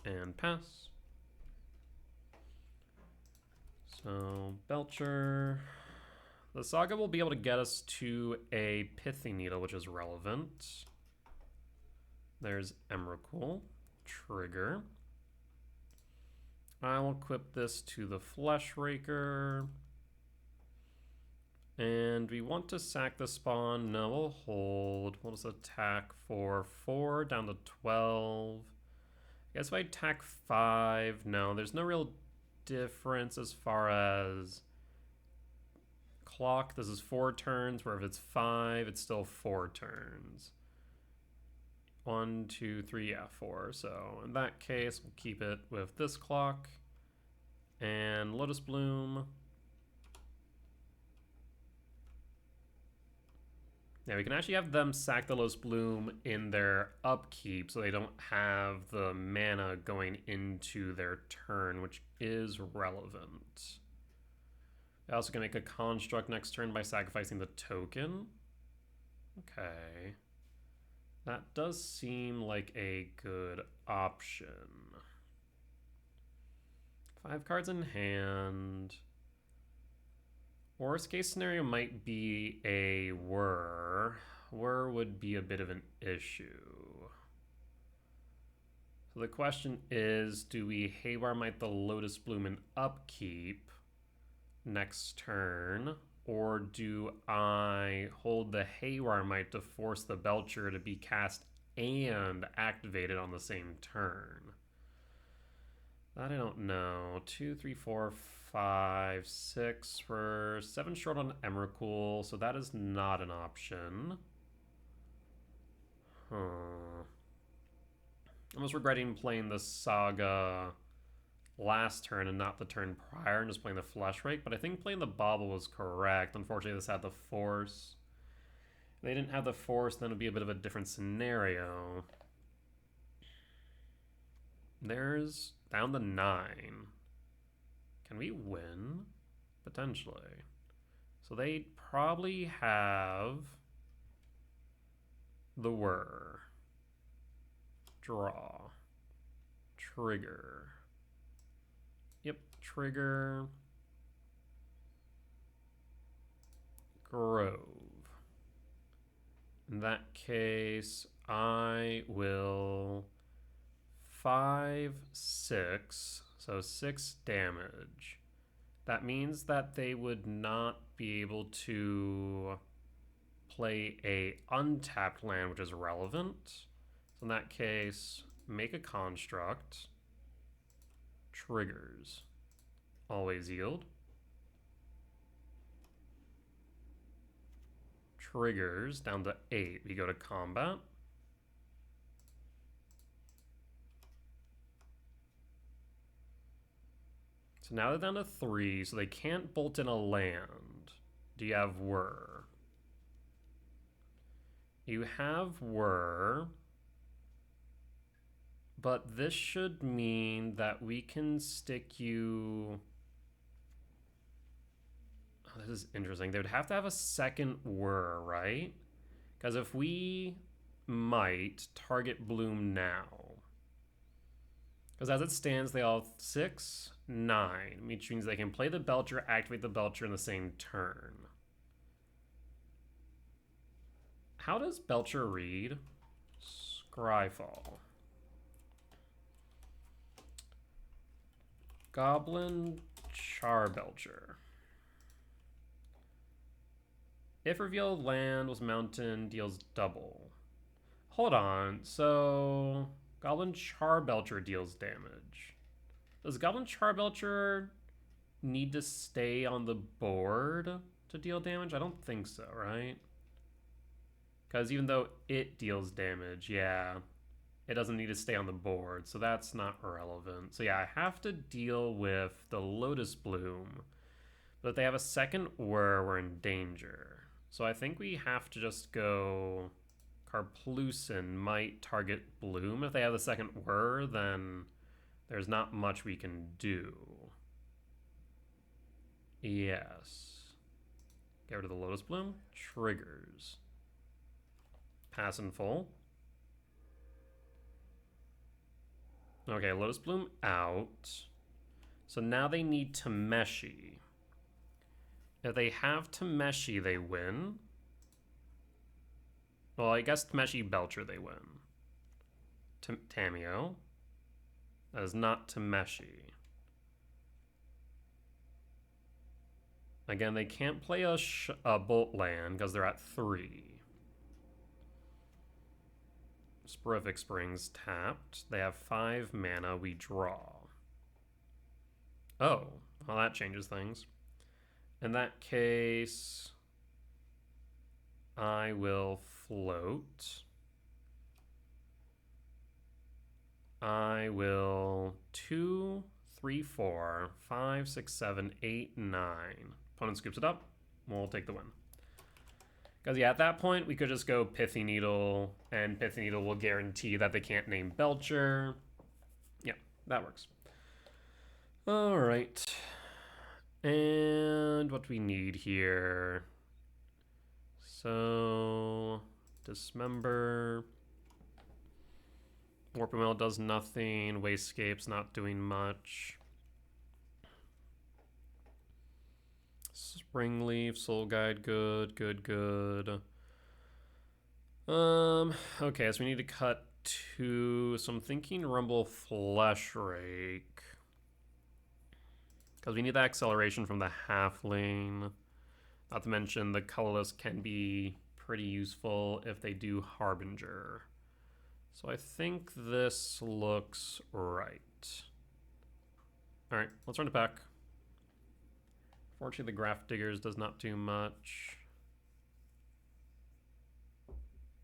And pass. So, Belcher. The Saga will be able to get us to a Pithing Needle, which is relevant. There's Emrakul. Trigger. I will equip this to the Flesh Raker. And we want to sack the spawn. No, we'll hold. We'll just attack for 4 down to 12. I guess if I attack 5, no, there's no real difference as far as clock. This is 4 turns, where if it's 5, it's still 4 turns. 1, 2, 3, yeah, 4. So in that case, we'll keep it with this clock. And Lotus Bloom. Yeah, we can actually have them sack the Lotus Bloom in their upkeep so they don't have the mana going into their turn, which is relevant. I also can make a construct next turn by sacrificing the token. Okay. That does seem like a good option. 5 cards in hand. Worst case scenario might be a Whir. Whir would be a bit of an issue. So the question is, do we Haywire Might the Lotus Bloom in upkeep next turn? Or do I hold the Haywire Might to force the Belcher to be cast and activated on the same turn? That I don't know. 2, 3, 4, 5, 6. We're 7 short on Emrakul, so that is not an option. I'm almost regretting playing the Saga last turn and not the turn prior and just playing the Flesh Rake, but I think playing the Bauble was correct. Unfortunately, this had the Force. If they didn't have the Force, then it would be a bit of a different scenario. There's down to 9. Can we win? Potentially. So they probably have the Whir. Draw. Trigger. Yep, trigger. Grove. In that case, I will 5, 6, so 6 damage. That means that they would not be able to play a untapped land, which is relevant. So in that case, make a construct. Triggers. Always yield. Triggers down to 8. We go to combat. So now they're down to 3, so they can't bolt in a land. Do you have Whir? You have Whir, But this should mean that we can stick you... Oh, this is interesting. They would have to have a second whir, right? Because if we might target Bloom now... Because as it stands, they all have 6, 9, which means they can play the Belcher, activate the Belcher in the same turn. How does Belcher read? Scryfall. Goblin Charbelcher. If revealed land was mountain, deals double. Hold on, so Goblin Charbelcher deals damage. Does Goblin Charbelcher need to stay on the board to deal damage? I don't think so, right? Because even though it deals damage, yeah, it doesn't need to stay on the board, so that's not relevant. So yeah, I have to deal with the Lotus Bloom. But if they have a second whir, we're in danger. So I think we have to just go... Karplusin might target Bloom. If they have the second whir, then there's not much we can do. Yes. Get rid of the Lotus Bloom. Triggers. Pass in full. Okay, Lotus Bloom out. So now they need Tameshi. If they have Tameshi, they win. Well, I guess Tameshi Belcher, they win. Tameo. That is not Tameshi. Again, they can't play a Bolt land because they're at 3. Sporific Springs tapped. They have 5 mana. We draw. Oh, well, that changes things. In that case, I will float. I will 2, 3, 4, 5, 6, 7, 8, 9. Opponent scoops it up. We'll take the win. Because, yeah, at that point, we could just go Pithy Needle, and Pithy Needle will guarantee that they can't name Belcher. Yeah, that works. All right. And what we need here. So, Dismember. Warping Mill does nothing. Wasescape's not doing much. Springleaf, Soul Guide, good, good, good. Okay, so we need to cut 2. So I'm thinking Rumble Fleshrake. Because we need that acceleration from the halfling. Not to mention the colorless can be pretty useful if they do Harbinger. So I think this looks right. Alright, let's run it back. Fortunately, the Graph Diggers does not do much.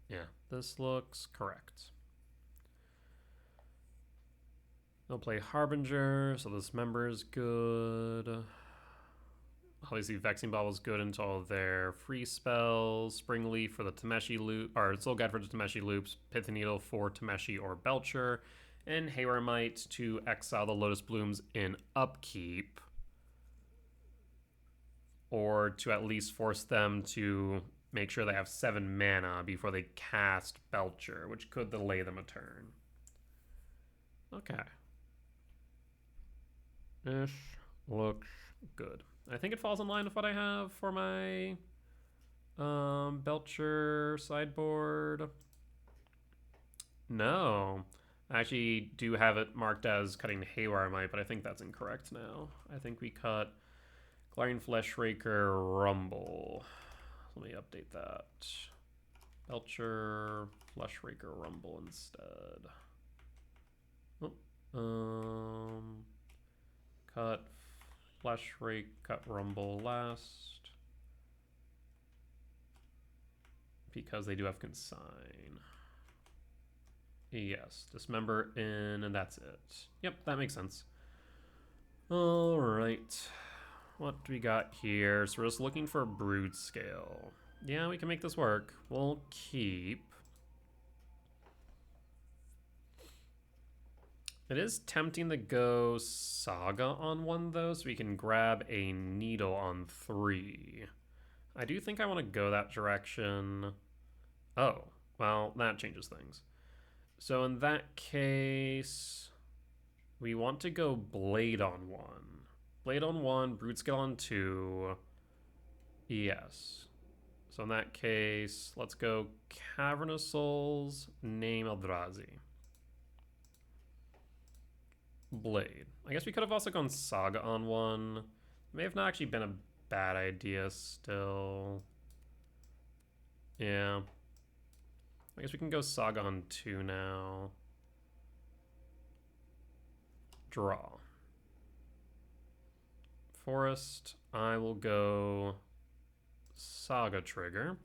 Yeah, this looks correct. They'll play Harbinger, so this member is good. Obviously, Vexing Ball was good until their free spells. Springleaf for the Tameshi loop, or Soul Guide for the Tameshi loops. Pithy Needle for Tameshi or Belcher. And Haywire Might to exile the Lotus Blooms in upkeep. Or to at least force them to make sure they have 7 mana before they cast Belcher, which could delay them a turn. Okay. This looks good. I think it falls in line with what I have for my Belcher sideboard. No. I actually do have it marked as cutting Haywire Might, but I think that's incorrect now. I think we cut Glaring Fleshraker Rumble. Let me update that. Belcher Fleshraker Rumble instead. Oh, cut Fleshrake, cut Rumble last. Because they do have Consign. Yes, Dismember in, and that's it. Yep, that makes sense. All right. What do we got here? So we're just looking for a Broodscale. Yeah, we can make this work. We'll keep. It is tempting to go Saga on 1, though, so we can grab a Needle on 3. I do think I want to go that direction. Oh, well, that changes things. So in that case, we want to go Blade on 1. Blade on 1, Broodscale on 2. Yes. So in that case, let's go Cavernous Souls, name Eldrazi. Blade. I guess we could have also gone Saga on 1. May have not actually been a bad idea still. Yeah. I guess we can go Saga on 2 now. Draw. Forest. I will go Saga trigger.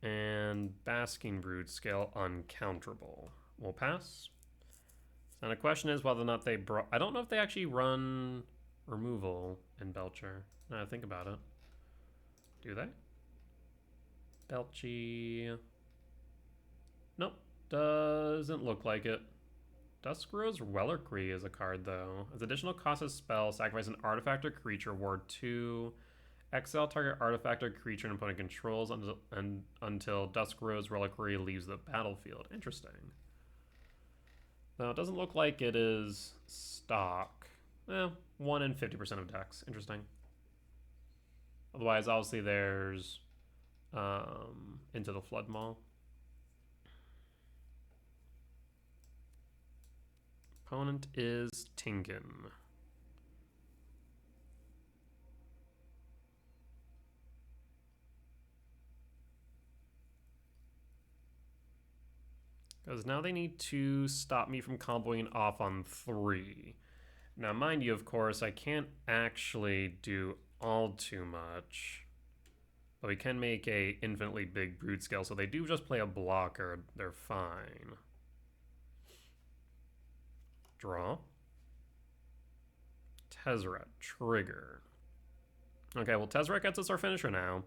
And Basking Broodscale uncounterable. We'll pass. So the question is whether or not they brought... I don't know if they actually run removal in Belcher. Now I think about it. Do they? Belchy... Nope. Doesn't look like it. Duskrow's Reliquary is a card, though. As additional cost of spell, sacrifice an artifact or creature, ward 2. Exile target artifact or creature an opponent controls until Duskrow's Reliquary leaves the battlefield. Interesting. Now, it doesn't look like it is stock. 1 in 50% of decks. Interesting. Otherwise, obviously, there's Into the Flood Maw. Opponent is Tinkin. Because now they need to stop me from comboing off on 3. Now, mind you, of course, I can't actually do all too much. But we can make a infinitely big Broodscale, so they do just play a blocker. They're fine. Draw. Tezzeret. Trigger. Okay, well, Tezzeret gets us our finisher now.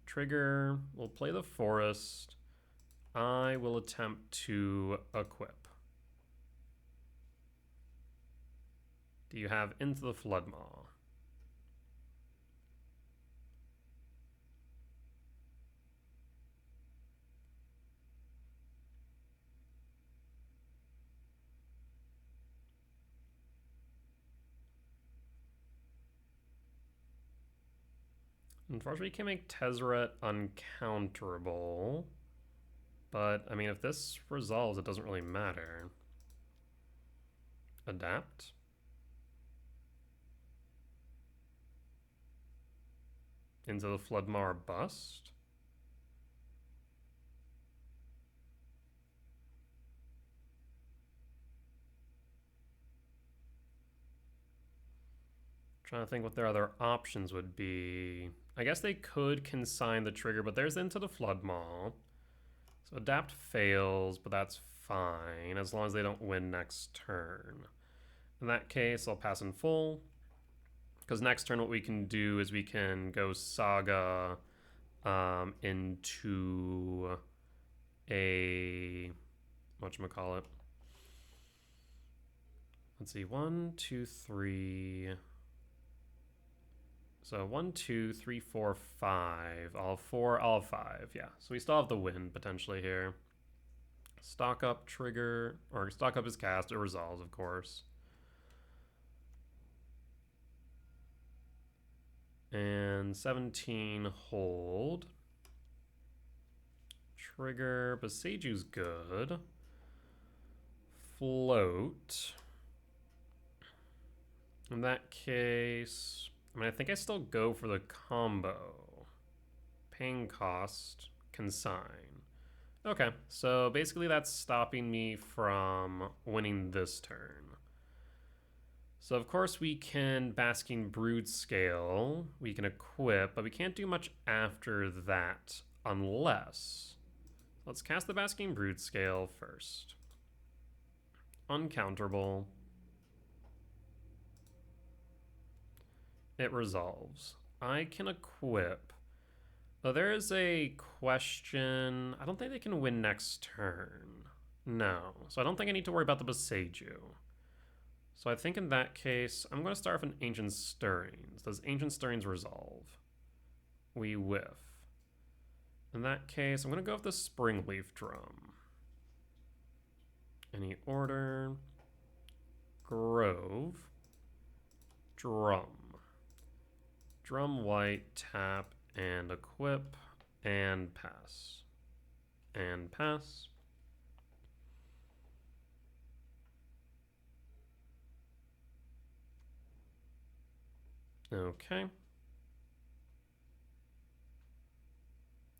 Trigger. We'll play the Forest. I will attempt to equip. Do you have Into the Flood Maw? Unfortunately, you can make Tezzeret uncounterable. But, I mean, if this resolves, it doesn't really matter. Adapt. Into the Floodmar bust. Trying to think what their other options would be. I guess they could consign the trigger, but there's Into the Floodmaw. So adapt fails, but that's fine as long as they don't win next turn. In that case, I'll pass in full. Because next turn what we can do is we can go Saga into a... whatchamacallit. Let's see, 1, 2, 3... So 1, 2, 3, 4, 5. I'll have 4, I'll have 5. Yeah, so we still have the win potentially here. Stock up trigger, or stock up is cast. It resolves, of course. And 17 hold. Trigger, Boseju's good. Float. In that case... I mean, I think I still go for the combo. Paying cost, consign. Okay, so basically that's stopping me from winning this turn. So of course we can Basking Broodscale, we can equip, but we can't do much after that unless... Let's cast the Basking Broodscale first. Uncounterable. it resolves. I can equip. Though there is a question. I don't think they can win next turn. No. So I don't think I need to worry about the Boseiju. So I think in that case, I'm going to start with an Ancient Stirrings. Does Ancient Stirrings resolve? We whiff. In that case, I'm going to go with the Springleaf Drum. Any order. Grove. Drum. Drum white, tap, and equip, and pass. And pass. Okay.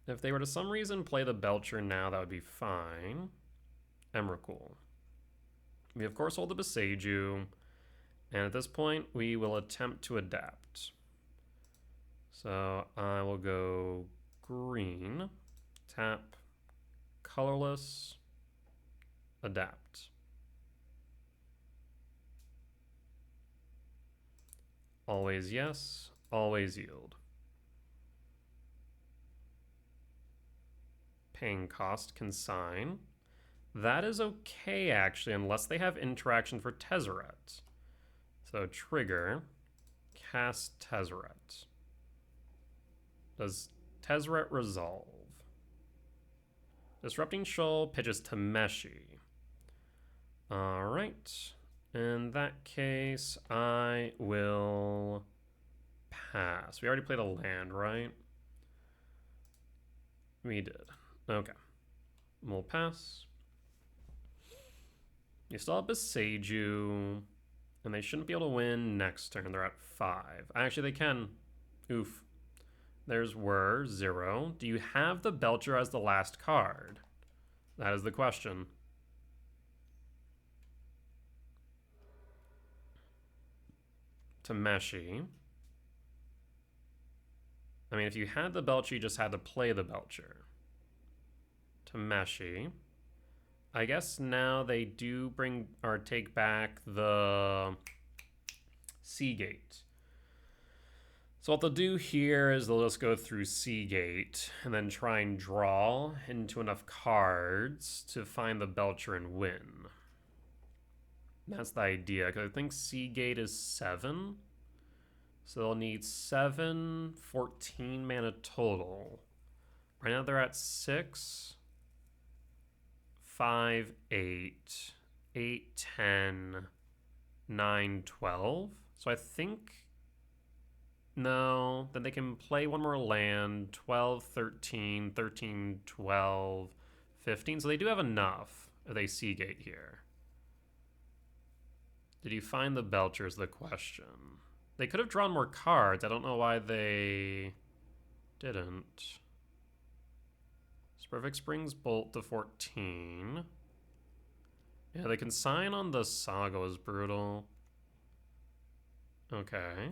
If they were to some reason play the Belcher now, that would be fine. Emrakul. We of course hold the Boseiju, and at this point we will attempt to adapt. So I will go green, tap, colorless, adapt. Always yes, always yield. Paying cost, consign. That is okay, actually, unless they have interaction for Tezzeret. So trigger, cast Tezzeret. Does Tezzeret resolve? Disrupting Shoal pitches Tameshi. Alright. In that case, I will pass. We already played a land, right? We did. Okay. We'll pass. You still have Boseiju, and they shouldn't be able to win next turn. They're at 5. Actually, they can. Oof. There's Whir, 0. Do you have the Belcher as the last card? That is the question. Tameshi. I mean, if you had the Belcher, you just had to play the Belcher. Tameshi. I guess now they do bring or take back the Seagate. So what they'll do here is they'll just go through Seagate and then try and draw into enough cards to find the Belcher and win. That's the idea, because I think Seagate is 7. So they'll need 7, 14 mana total. Right now they're at 6. 5, 8, 8, 10, 9, 12. So I think, no, then they can play one more land, 12, 13, 13, 12, 15. So they do have enough if they Seagate here. Did you find the Belcher is the question. They could have drawn more cards. I don't know why they didn't. Perfect Springs Bolt to 14. Yeah, they can sign on the Saga is brutal. Okay.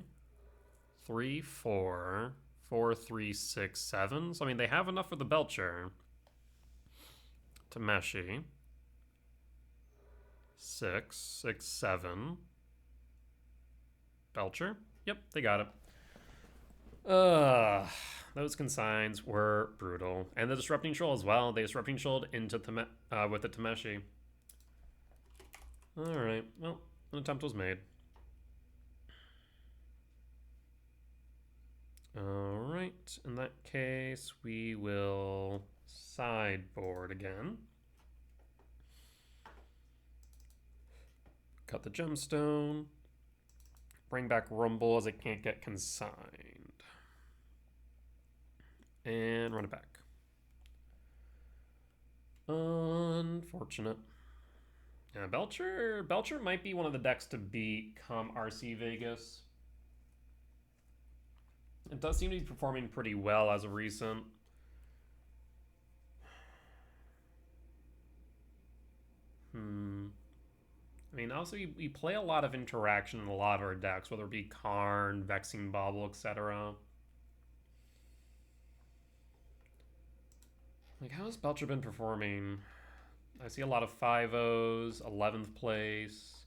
3, 4. 4, 3, 6, 7. So, I mean, they have enough for the Belcher. Tameshi. 6, 6, 7. Belcher. Yep, they got it. Those consigns were brutal. And the Disrupting Shoal as well. They Disrupting Shoaled into with the Tameshi. Alright, well, an attempt was made. Alright, in that case, we will sideboard again. Cut the Gemstone. Bring back Rumble as it can't get consigned. And run it back. Unfortunate. Yeah, Belcher might be one of the decks to beat come RC Vegas. It does seem to be performing pretty well as of recent. I mean, also we play a lot of interaction in a lot of our decks, whether it be Karn, Vexing Bauble, etc. Like, how has Belcher been performing? I see a lot of 5-0s, 11th place,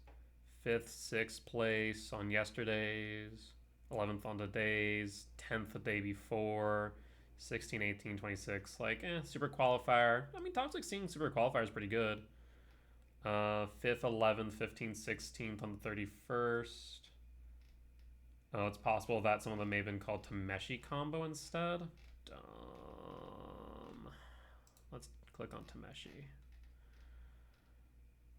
5th, 6th place on yesterday's. 11th on the days, 10th the day before, 16, 18, 26. Like, super qualifier. I mean, top 16 super qualifier is pretty good. 5th, 11th, 15th, 16th on the 31st. Oh, it's possible that some of them may have been called Tameshi combo instead. Let's click on Tameshi.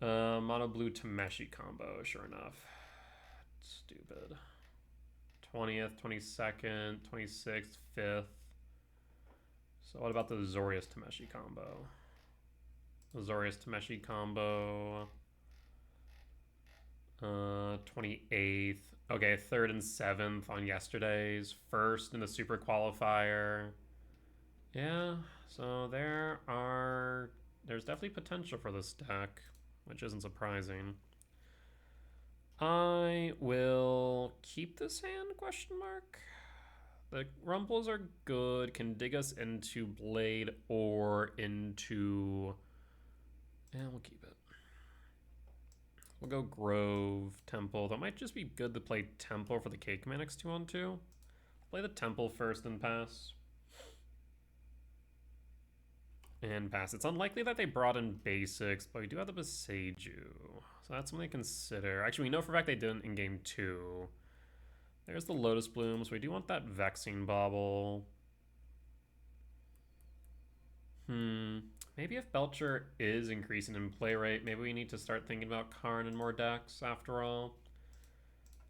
Mono blue Tameshi combo, sure enough. Stupid. 20th, 22nd, 26th, 5th. So what about the Azorius Tameshi combo? Azorius Tameshi combo. 28th. Okay, 3rd and 7th on yesterday's. 1st in the super qualifier. Yeah, so there's definitely potential for this deck, which isn't surprising. I will keep this hand, question mark. The Rumbles are good, can dig us into Blade or into... Yeah, we'll keep it. We'll go Grove, Temple. That might just be good to play Temple for the Cake Mechanics 2-on-2. Play the Temple first and pass. And pass. It's unlikely that they brought in basics, but we do have the Beseiju. So that's something to consider. Actually, we know for a fact they didn't in game 2. There's the Lotus Bloom, so we do want that Vexing Bauble. Maybe if Belcher is increasing in play rate, maybe we need to start thinking about Karn and more decks after all.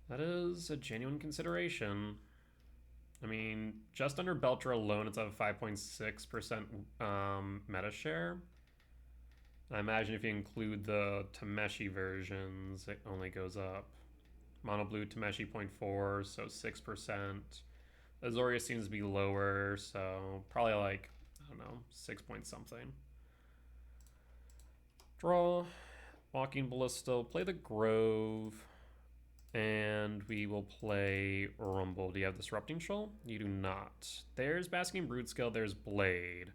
That is a genuine consideration. I mean, just under Belcher alone, it's at a 5.6% meta share. I imagine if you include the Tameshi versions, it only goes up. Mono blue Tameshi 0.4, so 6%. Azorius seems to be lower, so probably like, I don't know, 6 point something. Draw, Walking Ballista, play the Grove, and we will play Rumble. Do you have Disrupting Shoal? You do not. There's Basking Broodscale, there's Blade.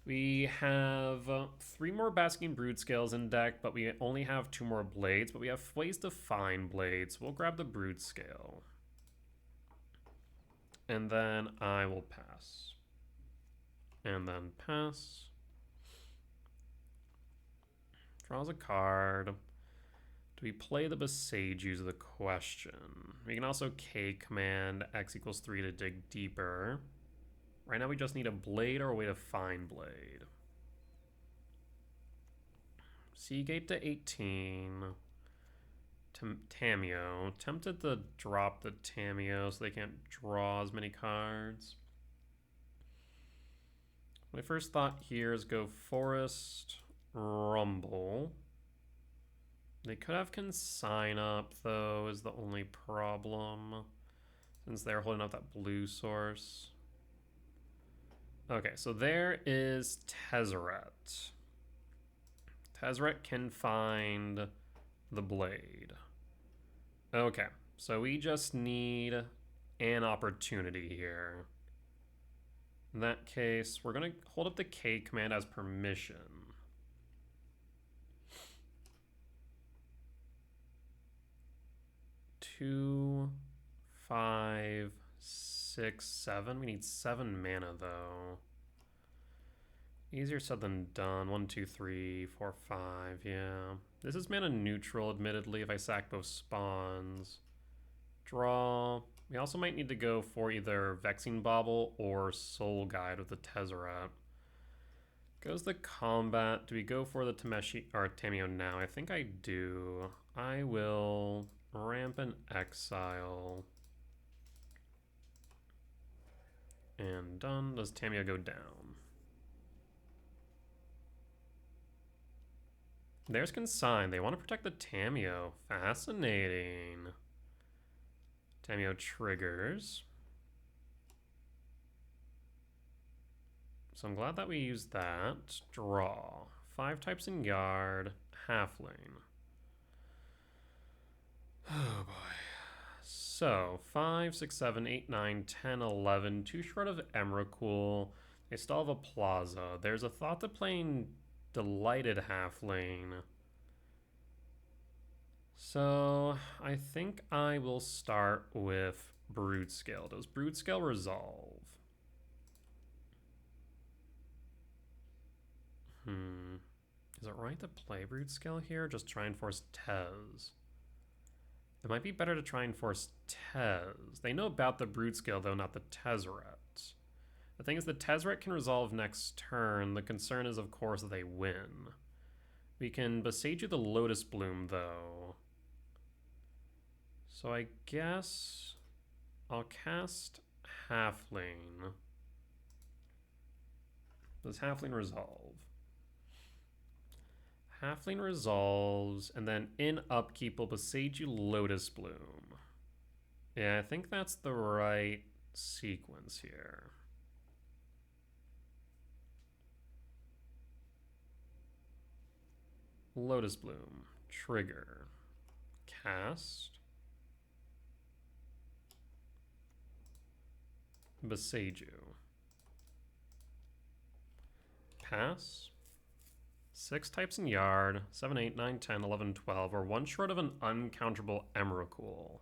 We have 3 more Basking Broodscales in deck, but we only have 2 more Blades, but we have ways to find Blades. We'll grab the Broodscale. And then I will pass. And then pass. Draws a card. Do we play the Beseiju is the question. We can also K command X equals 3 to dig deeper. Right now we just need a Blade or a way to find Blade. Seagate to 18. Tameo. Tempted to drop the Tameo so they can't draw as many cards. My first thought here is go Forest, Rumble. They could have Consign up, though, is the only problem, since they're holding up that blue source. Okay, so there is Tezzeret. Tezzeret can find the Blade. Okay, so we just need an opportunity here. In that case, we're going to hold up the K command as permission. 2, 5, 6, 7. We need 7 mana though. Easier said than done. 1, 2, 3, 4, 5. Yeah. This is mana neutral, admittedly, if I sack both spawns. Draw. We also might need to go for either Vexing Bauble or Soul Guide with the Tezzeret. Goes the combat. Do we go for the Tameshi or Tameo now? I think I do. I will Rampant Exile. And done. Does Tameo go down? There's Consign. They want to protect the Tameo. Fascinating. Tameo triggers. So I'm glad that we used that. Draw. 5 types in Yard. Halfling. Oh boy. So 5, 6, 7, 8, 9, 10, 11. Too short of Emrakul. They still have a Plaza. There's a thought to playing Delighted Halfling. So I think I will start with Broodscale. Does Broodscale resolve? Is it right to play Broodscale here? Just try and force Tez. It might be better to try and force Tez. They know about the Broodscale, though, not the Tezzeret. The thing is, the Tezzeret can resolve next turn. The concern is, of course, they win. We can Besage the Lotus Bloom, though. So I guess I'll cast Halfling. Does Halfling resolve? Halfling resolves, and then in upkeep we'll Besage Lotus Bloom. Yeah, I think that's the right sequence here. Lotus Bloom. Trigger. Cast. Besage you. Pass. 6 types in Yard. 7, 8, 9, 10, 11, 12. Or 1 short of an uncounterable Emrakul.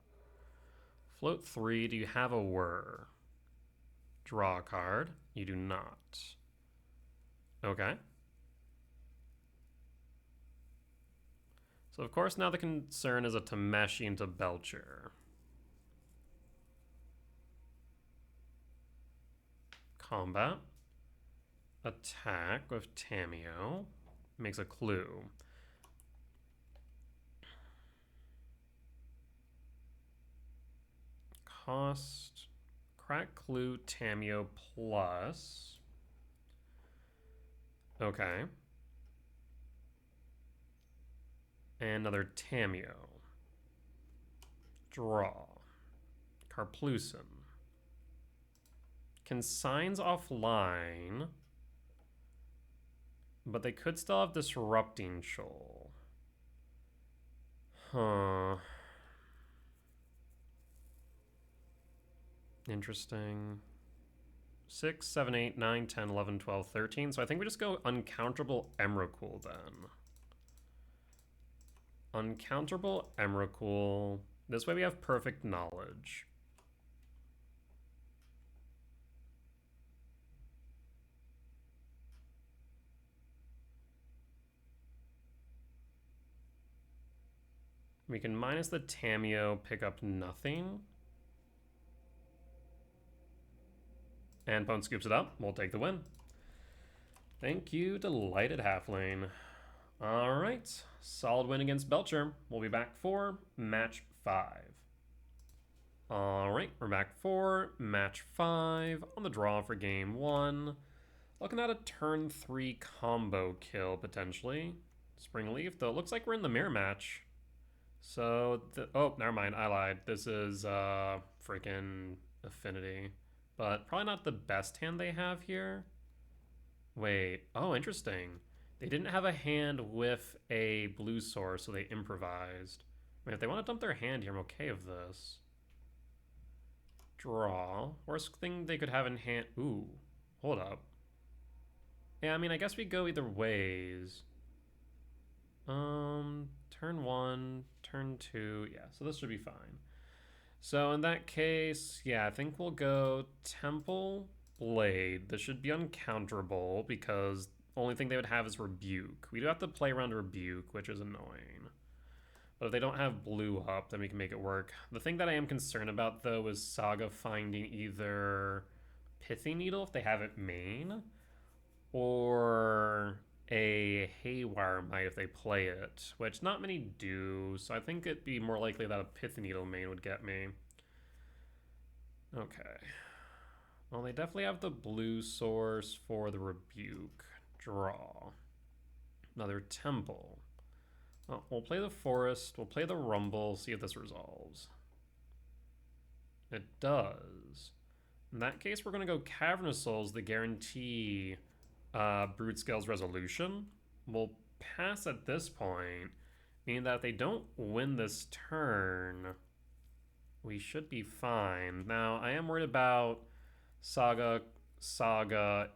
Float 3. Do you have a Whir? Draw a card. You do not. Okay. So of course now the concern is a Tameshi into Belcher. Combat. Attack with Tamiyo. Makes a clue. Cost. Crack clue Tamiyo plus. Okay. And another Tamiyo. Draw. Karplusin. Consigns offline. But they could still have Disrupting Shoal. Huh. Interesting. 6, 7, 8, 9, 10, 11, 12, 13. So I think we just go Uncounterable Emrakul then. Uncounterable Emrakul. This way we have Perfect Knowledge. We can minus the Tamiyo, pick up nothing. And opponent scoops it up. We'll take the win. Thank you, Delighted Halfling. All right. Solid win against Belcher. We'll be back for match 5. All right. We're back for match 5 on the draw for game 1. Looking at a turn 3 combo kill, potentially. Spring Leaf, though it looks like we're in the mirror match. So, oh, never mind. I lied. This is freaking Affinity. But probably not the best hand they have here. Wait. Oh, interesting. They didn't have a hand with a blue source, so they improvised. I mean, if they want to dump their hand here, I'm okay with this. Draw. Worst thing they could have in hand... Ooh. Hold up. Yeah, I mean, I guess we go either ways. Turn 1, turn 2. Yeah, so this should be fine. So in that case, yeah, I think we'll go Temple Blade. This should be uncounterable because the only thing they would have is Rebuke. We do have to play around Rebuke, which is annoying. But if they don't have blue up, then we can make it work. The thing that I am concerned about, though, is Saga finding either Pithy Needle, if they have it main, or a Haywire Might if they play it, which not many do, so I think it'd be more likely that a Pithy Needle main would get me. Okay. Well, they definitely have the blue source for the Rebuke. Draw. Another Temple. Well, we'll play the Forest, we'll play the Rumble, see if this resolves. It does. In that case, we're going to go Cavernous Souls to guarantee Broodscale's resolution. We'll pass at this point, meaning that if they don't win this turn, we should be fine. Now, I am worried about Saga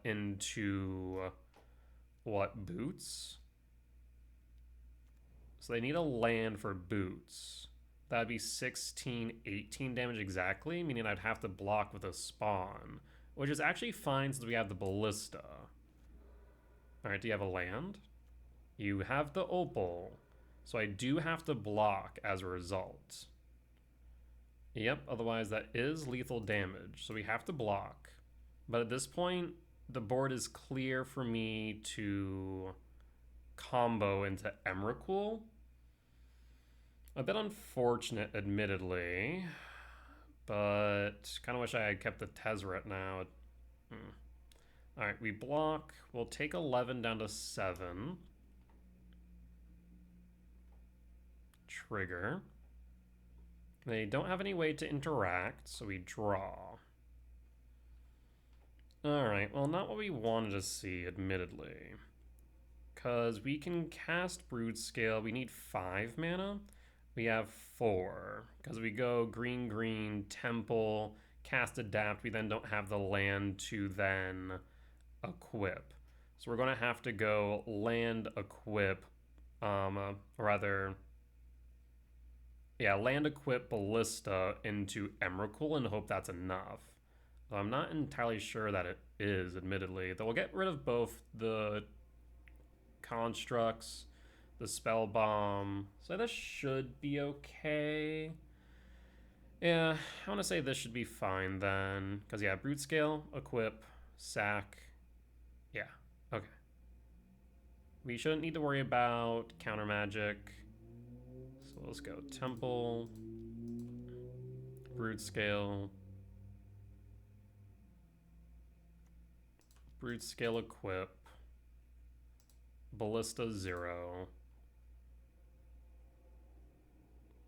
into, what, Boots? So they need a land for Boots. that'd be 16, 18 damage exactly, meaning I'd have to block with a spawn, which is actually fine since we have the ballista. Alright, do you have a land? You have the opal, so I do have to block as a result. Yep, otherwise that is lethal damage, so we have to block. But at this point, the board is clear for me to combo into Emrakul. A bit unfortunate, admittedly, but kind of wish I had kept the Tezzeret now. Alright, we block. We'll take 11 down to 7. Trigger. They don't have any way to interact, so we draw. Alright, well, not what we wanted to see, admittedly. Because we can cast Broodscale. We need 5 mana. We have 4. Because we go green, green, temple, cast adapt. We then don't have the land to then equip. So we're going to have to go land, equip, land equip ballista into Emrakul and hope that's enough. Though I'm not entirely sure that it is, admittedly. Though we'll get rid of both the constructs, the spell bomb, so this should be okay. Yeah, I want to say this should be fine then, because yeah, Broodscale, equip, sack, yeah, okay. We shouldn't need to worry about counter magic, so let's go temple, Broodscale, Broodscale equip, ballista 0,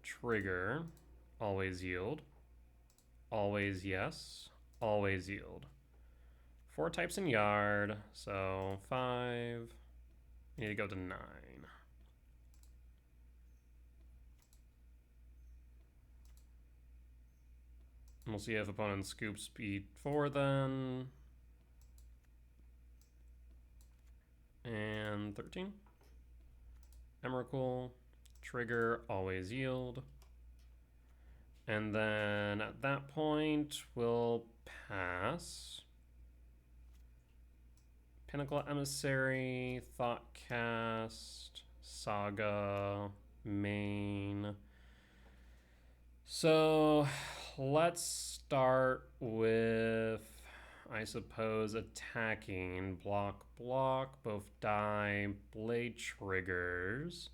trigger, always yield, always yes, always yield. 4 types in yard, so 5, need to go to 9. We'll see if opponent scoops speed 4 then. And 13. Emrakul, trigger, always yield. And then at that point, we'll pass. Pinnacle Emissary, Thoughtcast, Saga, Main. So let's start with, I suppose, attacking. Block, block, both die, blade triggers.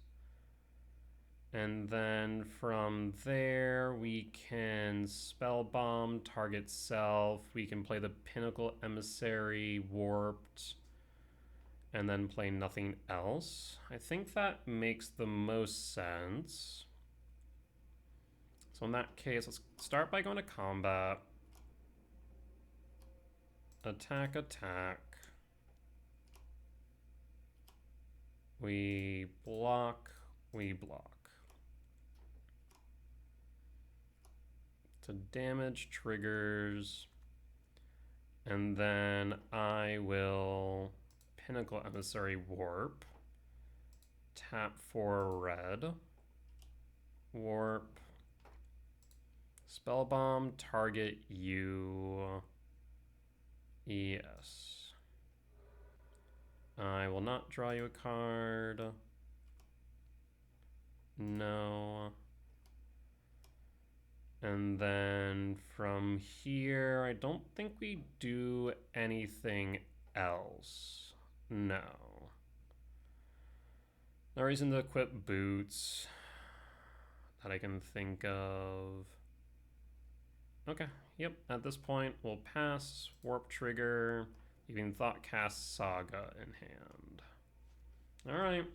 And then from there, we can spell bomb, target self. We can play the Pinnacle Emissary, warped, and then play nothing else. I think that makes the most sense. So in that case, let's start by going to combat. Attack, attack. We block, we block. To damage triggers. And then I will Pinnacle Emissary warp. Tap for red. Warp. Spell bomb, target you. Yes. I will not draw you a card. No. And then from here, I don't think we do anything else. No. No reason to equip boots that I can think of. Okay, yep, at this point, we'll pass, warp trigger, even Thoughtcast Saga in hand. Alright.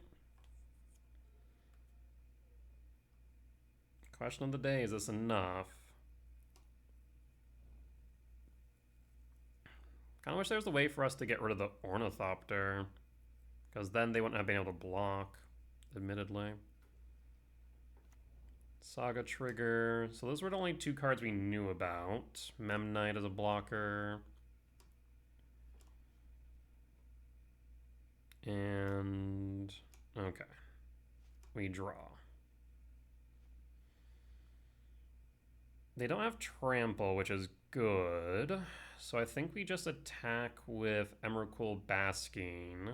Question of the day, is this enough? Kind of wish there was a way for us to get rid of the Ornithopter, because then they wouldn't have been able to block, admittedly. Saga trigger. So those were the only 2 cards we knew about. Memnite as a blocker. And okay. We draw. They don't have trample, which is good. So I think we just attack with Emrakul Basking.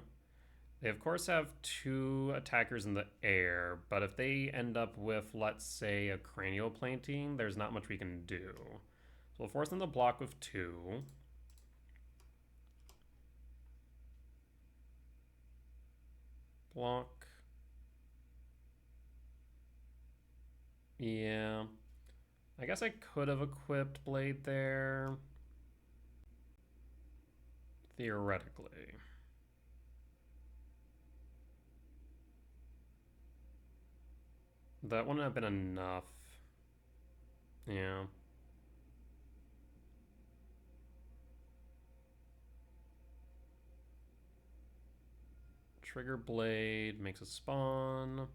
They of course have 2 attackers in the air, but if they end up with, let's say, a cranial planting, there's not much we can do. So we'll force them to block with 2. Block. Yeah. I guess I could have equipped Blade there. Theoretically. That wouldn't have been enough. Yeah. Trigger Blade makes a spawn.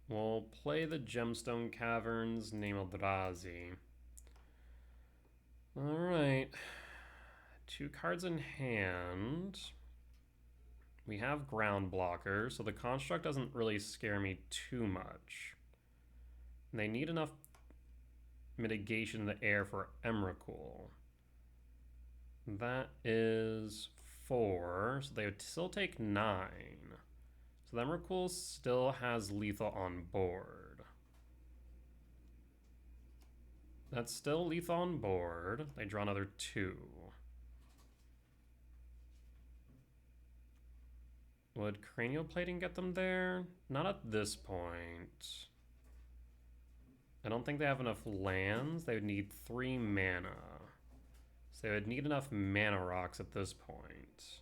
We'll play the Gemstone Caverns, name Eldrazi. Alright. 2 cards in hand. We have Ground Blocker, so the construct doesn't really scare me too much. And they need enough mitigation in the air for Emrakul. That is 4, so they would still take 9. So the Emrakul still has lethal on board. That's still lethal on board. They draw another 2. Would cranial plating get them there? Not at this point. I don't think they have enough lands. They would need 3 mana. So they would need enough mana rocks at this point.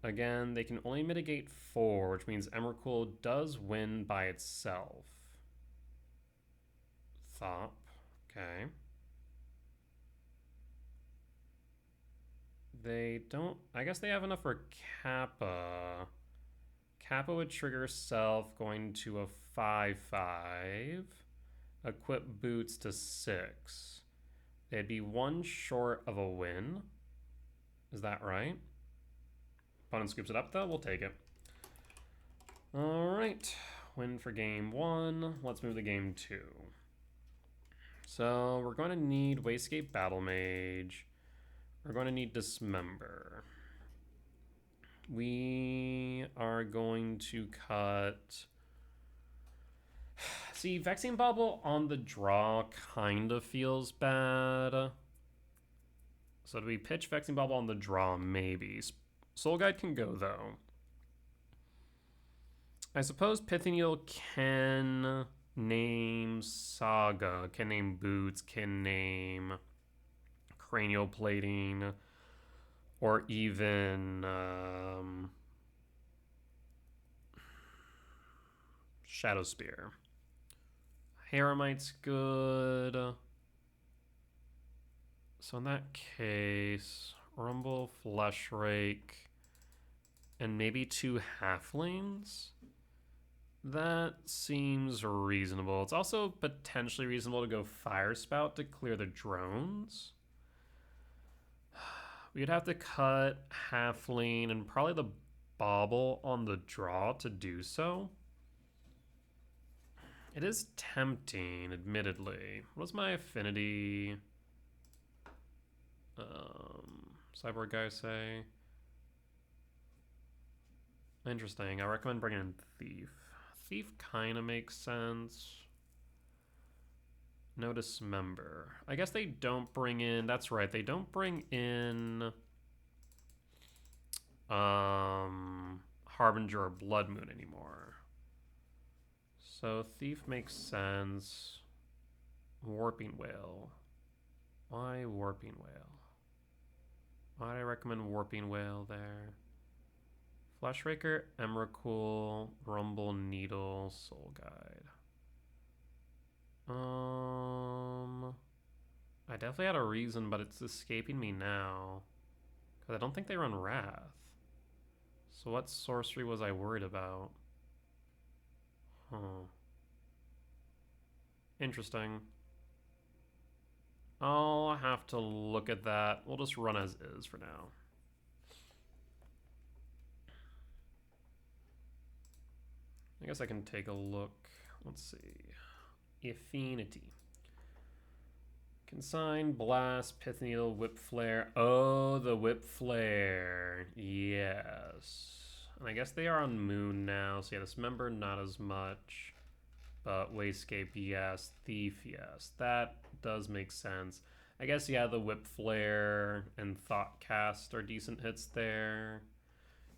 Again, they can only mitigate 4, which means Emrakul does win by itself. Thop. Okay. They don't... I guess they have enough for Kappa. Kappa would trigger self, going to a 5/5. Equip boots to 6. They'd be 1 short of a win. Is that right? Opponent scoops it up though, we'll take it. Alright, win for game 1. Let's move to game 2. So we're going to need Wastegate Battle Mage. We're going to need Dismember. We are going to cut... See, Vexing Bubble on the draw kind of feels bad. So do we pitch Vexing Bubble on the draw? Maybe. Soul Guide can go, though. I suppose Pithing Needle can name Saga, can name Boots, can name Cranial Plating, or even Shadow Spear. Haremite's good. So in that case, Rumble, Flesh Rake, and maybe 2 Halflings? That seems reasonable. It's also potentially reasonable to go Fire Spout to clear the drones. We'd have to cut Halfling and probably the Bauble on the draw to do so. It is tempting, admittedly. What does my Affinity Cyborg guy say? Interesting. I recommend bringing in Thief. Thief kind of makes sense. No Dismember. I guess they don't bring in... That's right. They don't bring in... Harbinger or Blood Moon anymore. So Thief makes sense. Warping Whale. Why Warping Whale? Why do I recommend Warping Whale there? Fleshraker, Emrakul, Rumble Needle, Soul Guide. I definitely had a reason, but it's escaping me now. Because I don't think they run Wrath. So what sorcery was I worried about? Huh. Interesting. I'll have to look at that. We'll just run as is for now. I guess I can take a look. Let's see. Affinity. Consign, Blast, Pith Needle, Whip Flare. Oh, the Whip Flare. Yes. And I guess they are on Moon now, so yeah, Dismember not as much. But Wasescape, yes. Thief, yes. That does make sense. I guess, yeah, the Whip Flare and Thoughtcast are decent hits there.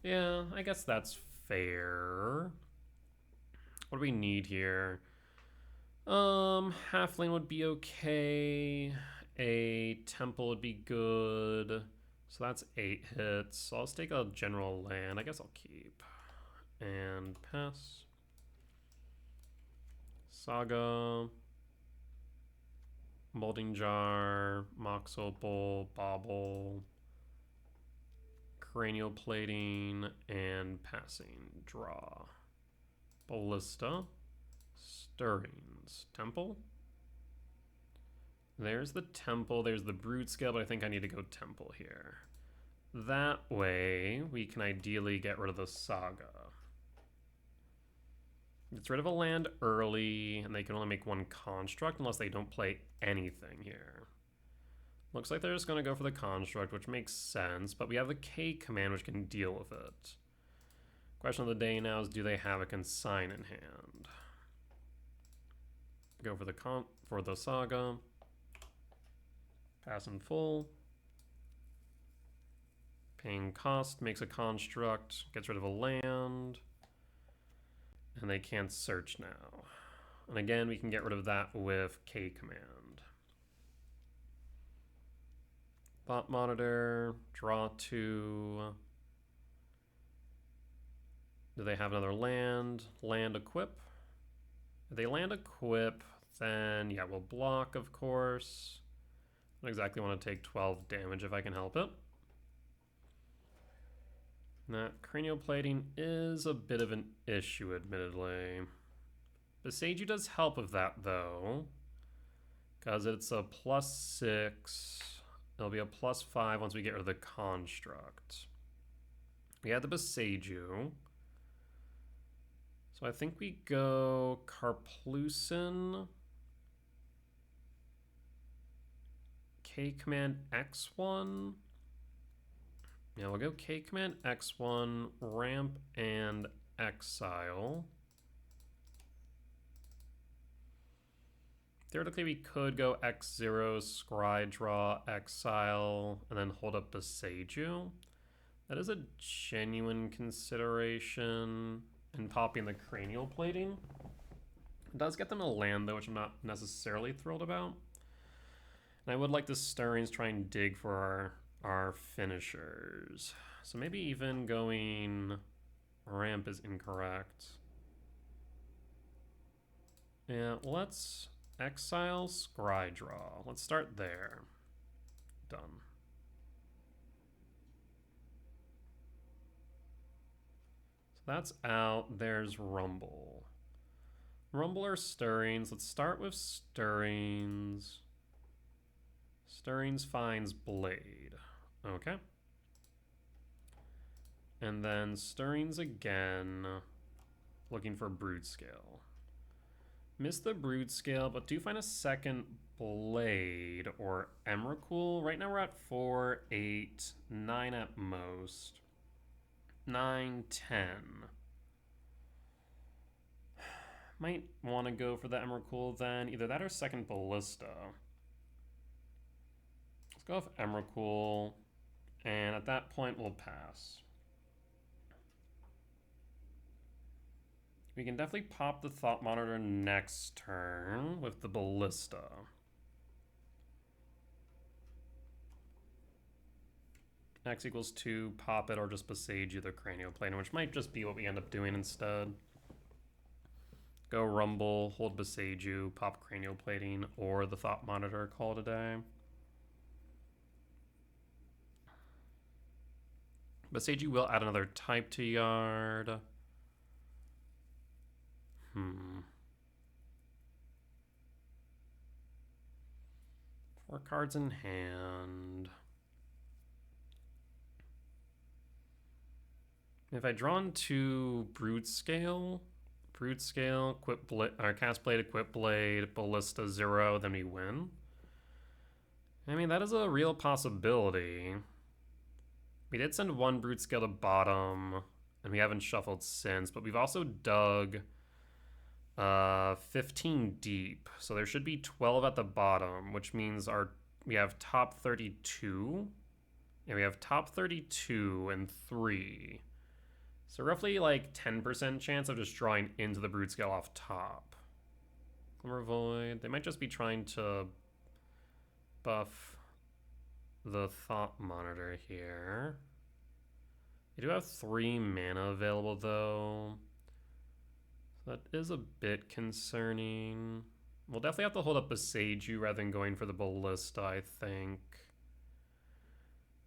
Yeah, I guess that's fair. What do we need here? Halfling would be okay. A temple would be good. So that's 8 hits. So I'll take a general land. I guess I'll keep. And pass. Saga. Molding Jar. Mox Opal. Bauble. Cranial Plating. And passing. Draw. Ballista. Stirrings. Temple. There's the temple. There's the Broodscale, but I think I need to go temple here. That way, we can ideally get rid of the Saga. Gets rid of a land early, and they can only make 1 construct unless they don't play anything here. Looks like they're just going to go for the construct, which makes sense, but we have the K command, which can deal with it. Question of the day now is, do they have a consign in hand? Go for the Saga. Pass in full. Paying cost makes a construct, gets rid of a land. And they can't search now. And again, we can get rid of that with K command. Thought Monitor, draw 2. Do they have another land? Land equip. If they land equip, then yeah, we'll block, of course. I don't exactly want to take 12 damage if I can help it. That cranial plating is a bit of an issue, admittedly. Beseiju does help with that, though, because it's a +6. It'll be a +5 once we get rid of the construct. We have the Beseiju. So I think we go Karplusin, K command X1. Yeah, we'll go K command X1, ramp and exile. Theoretically, we could go X0, scry draw, exile, and then hold up Beseiju. That is a genuine consideration. And popping the cranial plating. It does get them a land, though, which I'm not necessarily thrilled about. And I would like the Stirrings try and dig for our finishers. So maybe even going ramp is incorrect. Yeah, let's exile, scry draw. Let's start there. Done. That's out. There's Rumble. Rumble or Stirrings? Let's start with Stirrings. Stirrings finds Blade. Okay. And then Stirrings again. Looking for Broodscale. Missed the Broodscale, but do find a second Blade or Emrakul. Right now we're at 4, 8, 9 at most. 9, 10. Might want to go for the Emrakul then. Either that or second Ballista. Let's go with Emrakul. And at that point, we'll pass. We can definitely pop the Thought Monitor next turn with the Ballista. X equals 2, pop it, or just Beseiju the cranial plane, which might just be what we end up doing instead. Go Rumble, hold Beseiju, pop cranial plating, or the Thought Monitor, call it a day. Beseiju will add another type to yard. 4 cards in hand. If I draw into Broodscale, equip Cast Blade, equip Blade, Ballista 0, then we win. I mean, that is a real possibility. We did send one Broodscale to bottom, and we haven't shuffled since, but we've also dug 15 deep. So there should be 12 at the bottom, which means we have top 32. And we have top 32 and 3. So roughly like 10% chance of just drawing into the Broodscale off top. Glimmer Void. They might just be trying to buff the Thought Monitor here. They do have 3 mana available though. So that is a bit concerning. We'll definitely have to hold up Beseiju rather than going for the Ballista, I think.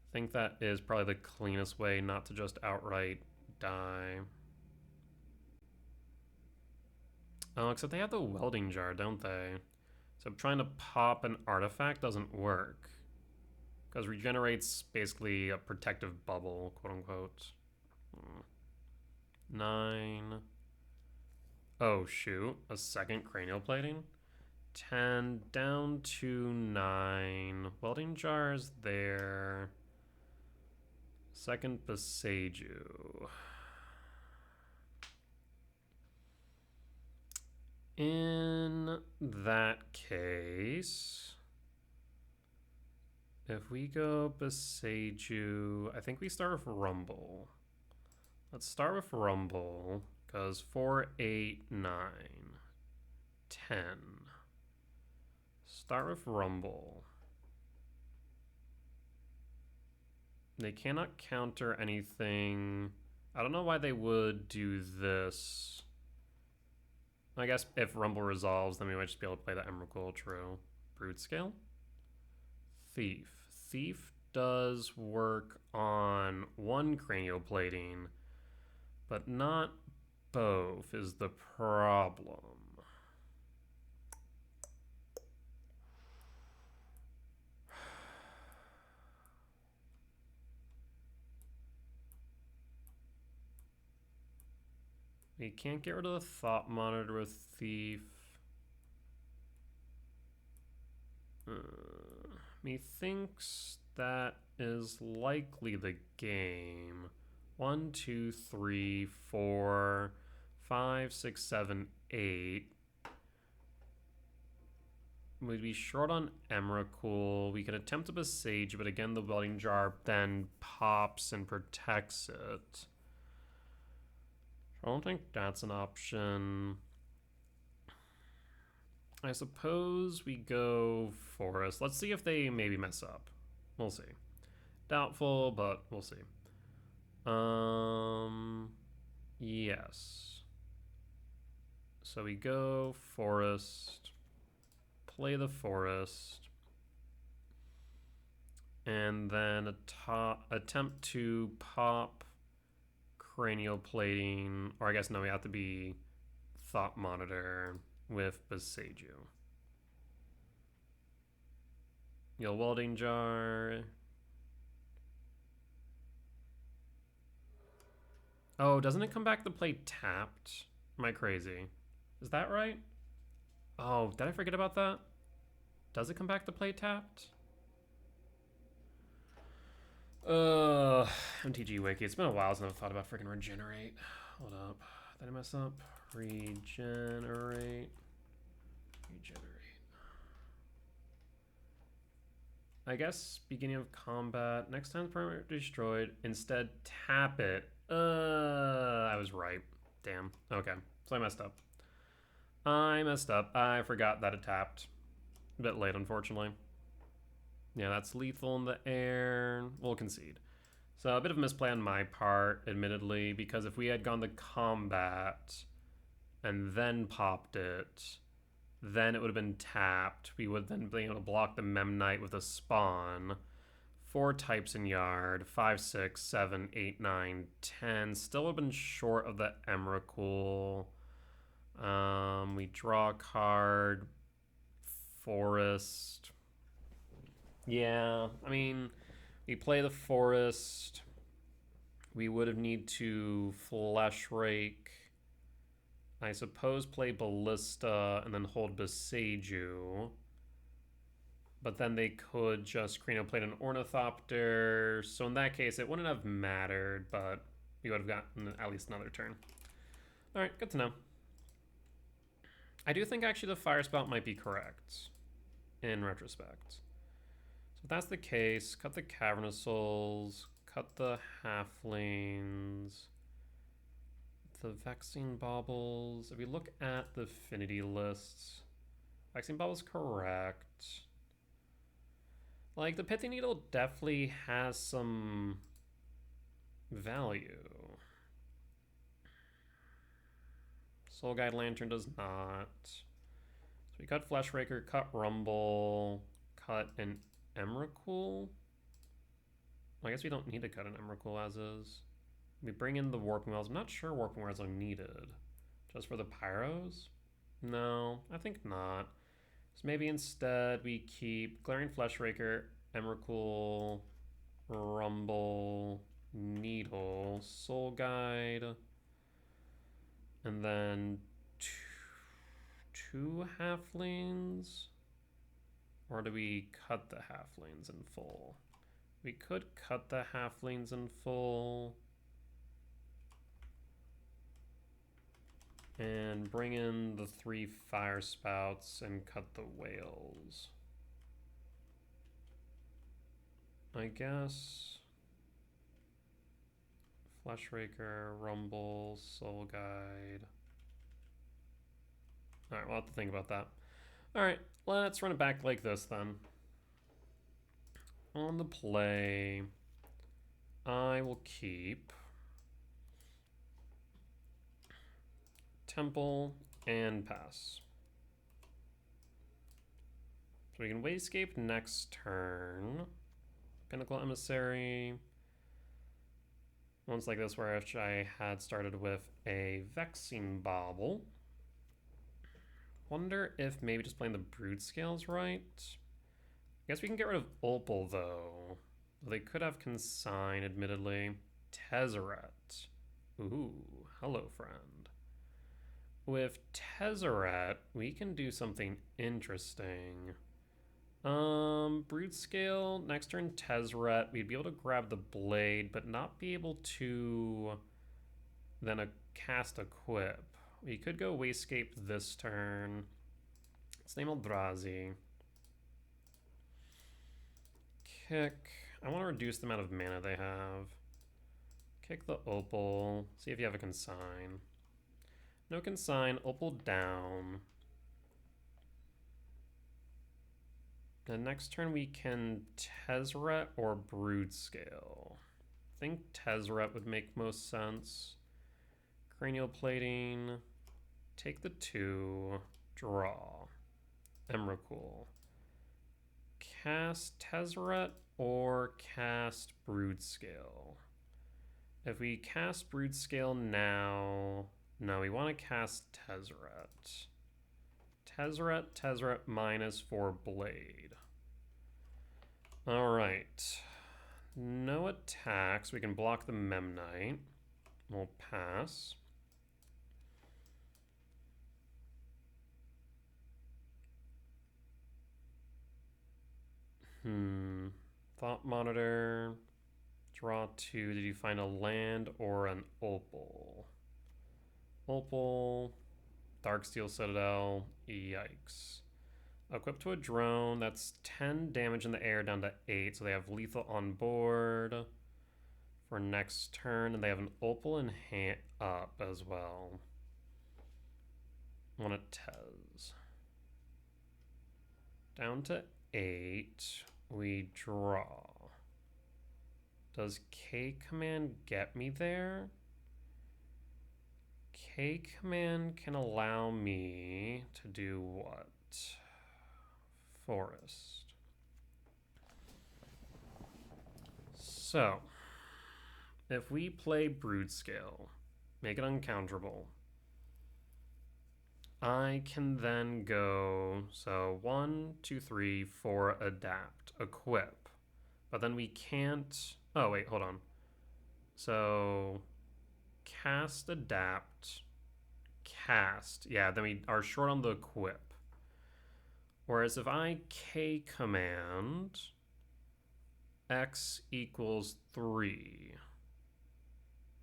I think that is probably the cleanest way not to just outright die. Oh, except they have the Welding Jar, don't they? So trying to pop an artifact doesn't work. Because regenerates basically a protective bubble, quote unquote. 9. Oh shoot, a second cranial plating? 10 down to 9. Welding Jar's there. Second Beseiju. In that case, if we go Beseiju, I think we start with Rumble. Let's start with Rumble, because 4, 8, 9, 10. Start with Rumble. They cannot counter anything. I don't know why they would do this. I guess if Rumble resolves, then we might just be able to play the Emrakul. True. Broodscale? Thief. Thief does work on one cranial plating, but not both is the problem. We can't get rid of the Thought Monitor with Thief. Methinks that is likely the game. 1, 2, 3, 4, 5, 6, 7, 8. We'd be short on Emrakul. We can attempt to Beseiju, but again, the Welding Jar then pops and protects it. I don't think that's an option. I suppose we go Forest. Let's see if they maybe mess up. We'll see. Doubtful, but we'll see. Yes. So we go Forest. Play the Forest. And then attempt to pop cranial plating, or I guess no, we have to be Thought Monitor with Beseiju. You'll Welding Jar. Oh, doesn't it come back to play tapped? Am I crazy? Is that right? Oh, did I forget about that? Does it come back to play tapped? MTG Wiki. It's been a while since I've thought about freaking regenerate. Hold up. Did I mess up? Regenerate. I guess beginning of combat. Next time permanently destroyed. Instead, tap it. I was right. Damn. Okay. So I messed up. I forgot that it tapped. A bit late, unfortunately. Yeah, that's lethal in the air. We'll concede. So a bit of a misplay on my part, admittedly, because if we had gone to combat and then popped it, then it would have been tapped. We would then be able to block the Memnite with a spawn. 4 types in yard. 5, 6, 7, 8, 9, 10. Still would have been short of the Emrakul. We draw a card. Forest. Yeah, I mean, we play the Forest. We would have need to Flesh Rake. I suppose play Ballista and then hold Beseiju. but then they could just Crinoplate an Ornithopter. So in that case, it wouldn't have mattered, but we would have gotten at least another turn. All right, good to know. I do think actually the Fire Spout might be correct in retrospect. So if that's the case, cut the Cavernous Souls, cut the Halflings, the Vexing Baubles. If we look at the Affinity lists, Vexing Baubles correct. Like, the Pithy Needle definitely has some value. Soul Guide Lantern does not. So we cut Fleshraker, cut Rumble, cut an Emrakul. I guess we don't need to cut an Emrakul as is. We bring in the Warping Wells. I'm not sure Warping Wells are needed. Just for the Pyros? No, I think not. So maybe instead we keep Glaring Fleshraker, Emrakul, Rumble, Needle, Soul Guide, and then two Halflings? Or do we cut the Halflings in full? We could cut the Halflings in full and bring in the 3 Fire Spouts and cut the Whales. I guess Fleshraker, Rumble, Soul Guide. Alright, we'll have to think about that. Alright, let's run it back like this then. On the play, I will keep Temple and pass. So we can Wayscape next turn. Pinnacle Emissary. Ones like this where I had started with a Vexing Bauble. Wonder if maybe just playing the Broodscale's right. I guess we can get rid of Opal though. They could have Consign, admittedly. Tezzeret. Ooh, hello friend. With Tezzeret, we can do something interesting. Broodscale, next turn Tezzeret, we'd be able to grab the blade, but not be able to then cast Equip. We could go Wayscape this turn. Let's name Eldrazi. Kick. I want to reduce the amount of mana they have. Kick the Opal. See if you have a Consign. No Consign. Opal down. The next turn we can Tezzeret or Broodscale. I think Tezzeret would make most sense. Cranial Plating. Take the 2. Draw. Emrakul. Cast Tezzeret or cast Broodscale. If we cast Broodscale now... No, we want to cast Tezzeret. Tezzeret minus for Blade. Alright. No attacks. We can block the Memnite. We'll pass. Thought Monitor. Draw 2. Did you find a land or an Opal? Opal. Darksteel Citadel. Yikes. Equipped to a drone. That's 10 damage in the air down to 8. So they have lethal on board for next turn. And they have an Opal in hand up as well. One at Tez. Down to 8. We draw. Does K command get me there? K command can allow me to do what? Forest. So, if we play Broodscale, make it uncounterable, I can then go, so 1, 2, 3, 4, adapt, equip. But then we can't, oh wait, hold on. So, cast, adapt, cast. Yeah, then we are short on the equip. Whereas if I K command x equals 3,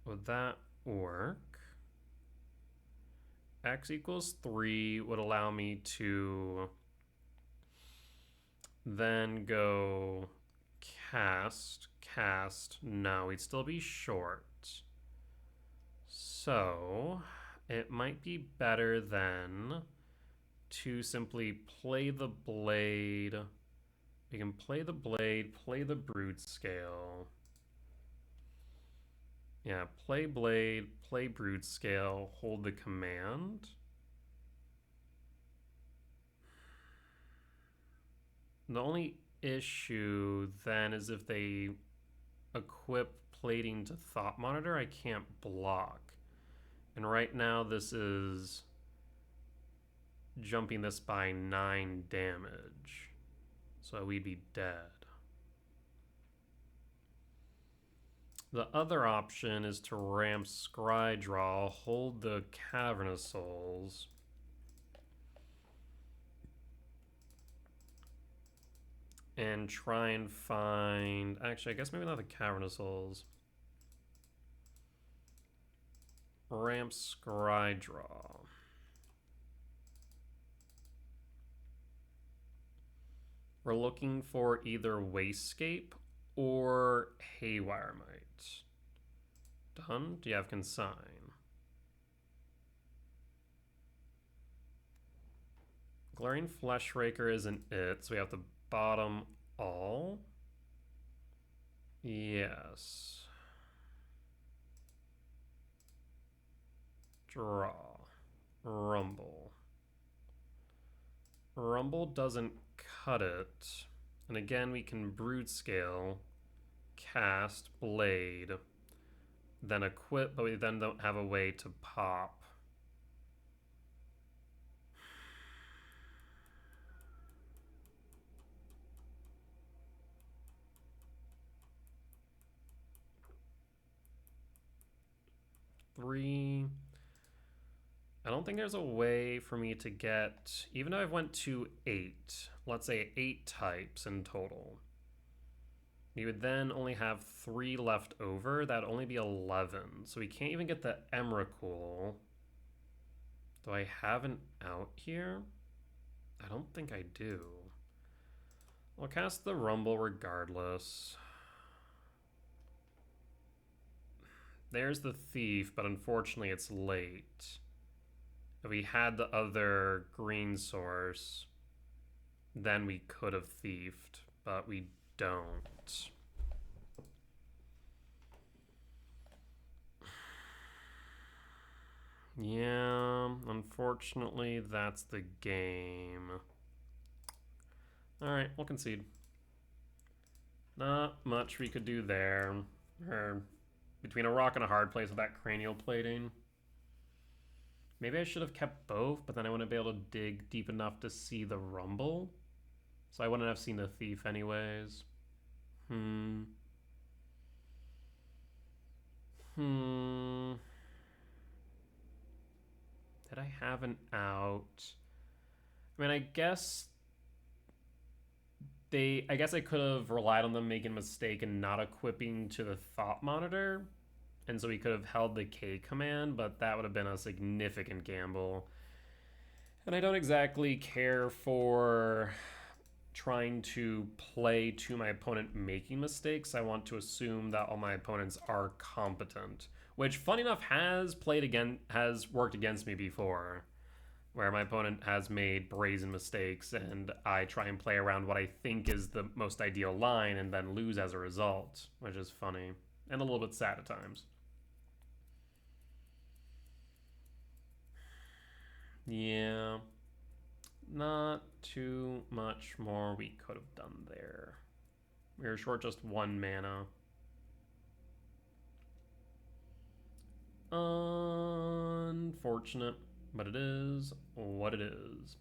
would that work? X equals 3 would allow me to then go cast. No, we'd still be short. So it might be better then to simply play the blade. We can play the blade, play the Broodscale. Yeah, play blade, play Broodscale, hold the command. The only issue then is if they equip plating to Thought Monitor, I can't block. And right now this is jumping this by 9 damage. So we'd be dead. The other option is to ramp Scry Draw, hold the Cavernous Souls, and try and find... Actually, I guess maybe not the Cavernous Souls. Ramp Scry Draw. We're looking for either Wastegate or Haywire Might. Done? Do you have Consign? Glaring Fleshraker isn't it, so we have to bottom all. Yes. Draw. Rumble. Rumble doesn't cut it. And again, we can Broodscale, cast, blade, then equip, but we then don't have a way to pop. Three. I don't think there's a way for me to get, even though I've went to 8, let's say 8 types in total. We would then only have 3 left over. That'd only be 11. So we can't even get the Emrakul. Do I have an out here? I don't think I do. I'll cast the Rumble regardless. There's the Thief, but unfortunately it's late. If we had the other green source, then we could have thiefed, but we don't. Yeah, unfortunately, that's the game. Alright, we'll concede. Not much we could do there. Or between a rock and a hard place with that cranial plating. Maybe I should have kept both, but then I wouldn't be able to dig deep enough to see the Rumble. So I wouldn't have seen the Thief anyways. Did I have an out? I mean, I guess I could have relied on them making a mistake and not equipping to the Thought Monitor. And so we could have held the K command, but that would have been a significant gamble. And I don't exactly care for trying to play to my opponent making mistakes. I want to assume that all my opponents are competent, which, funny enough, has worked against me before, where my opponent has made brazen mistakes and I try and play around what I think is the most ideal line and then lose as a result, which is funny and a little bit sad at times. Yeah, not too much more we could have done there. We were short just 1 mana. Unfortunate, but it is what it is.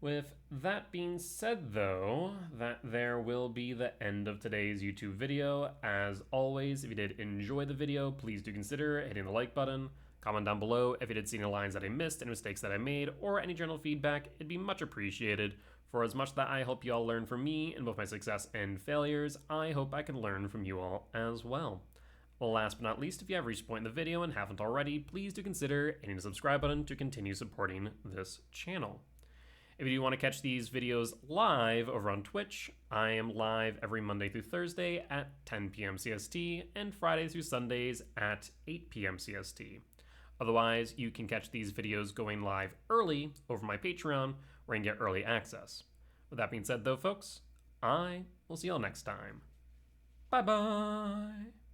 With that being said, though, that there will be the end of today's YouTube video. As always, if you did enjoy the video, please do consider hitting the like button. Comment down below if you did see any lines that I missed, any mistakes that I made, or any general feedback. It'd be much appreciated. For as much that I hope you all learn from me in both my success and failures, I hope I can learn from you all as well. Last but not least, if you have reached a point in the video and haven't already, please do consider hitting the subscribe button to continue supporting this channel. If you do want to catch these videos live over on Twitch, I am live every Monday through Thursday at 10 p.m. CST and Friday through Sundays at 8 p.m. CST. Otherwise, you can catch these videos going live early over my Patreon, where you can get early access. With that being said, though, folks, I will see y'all next time. Bye-bye!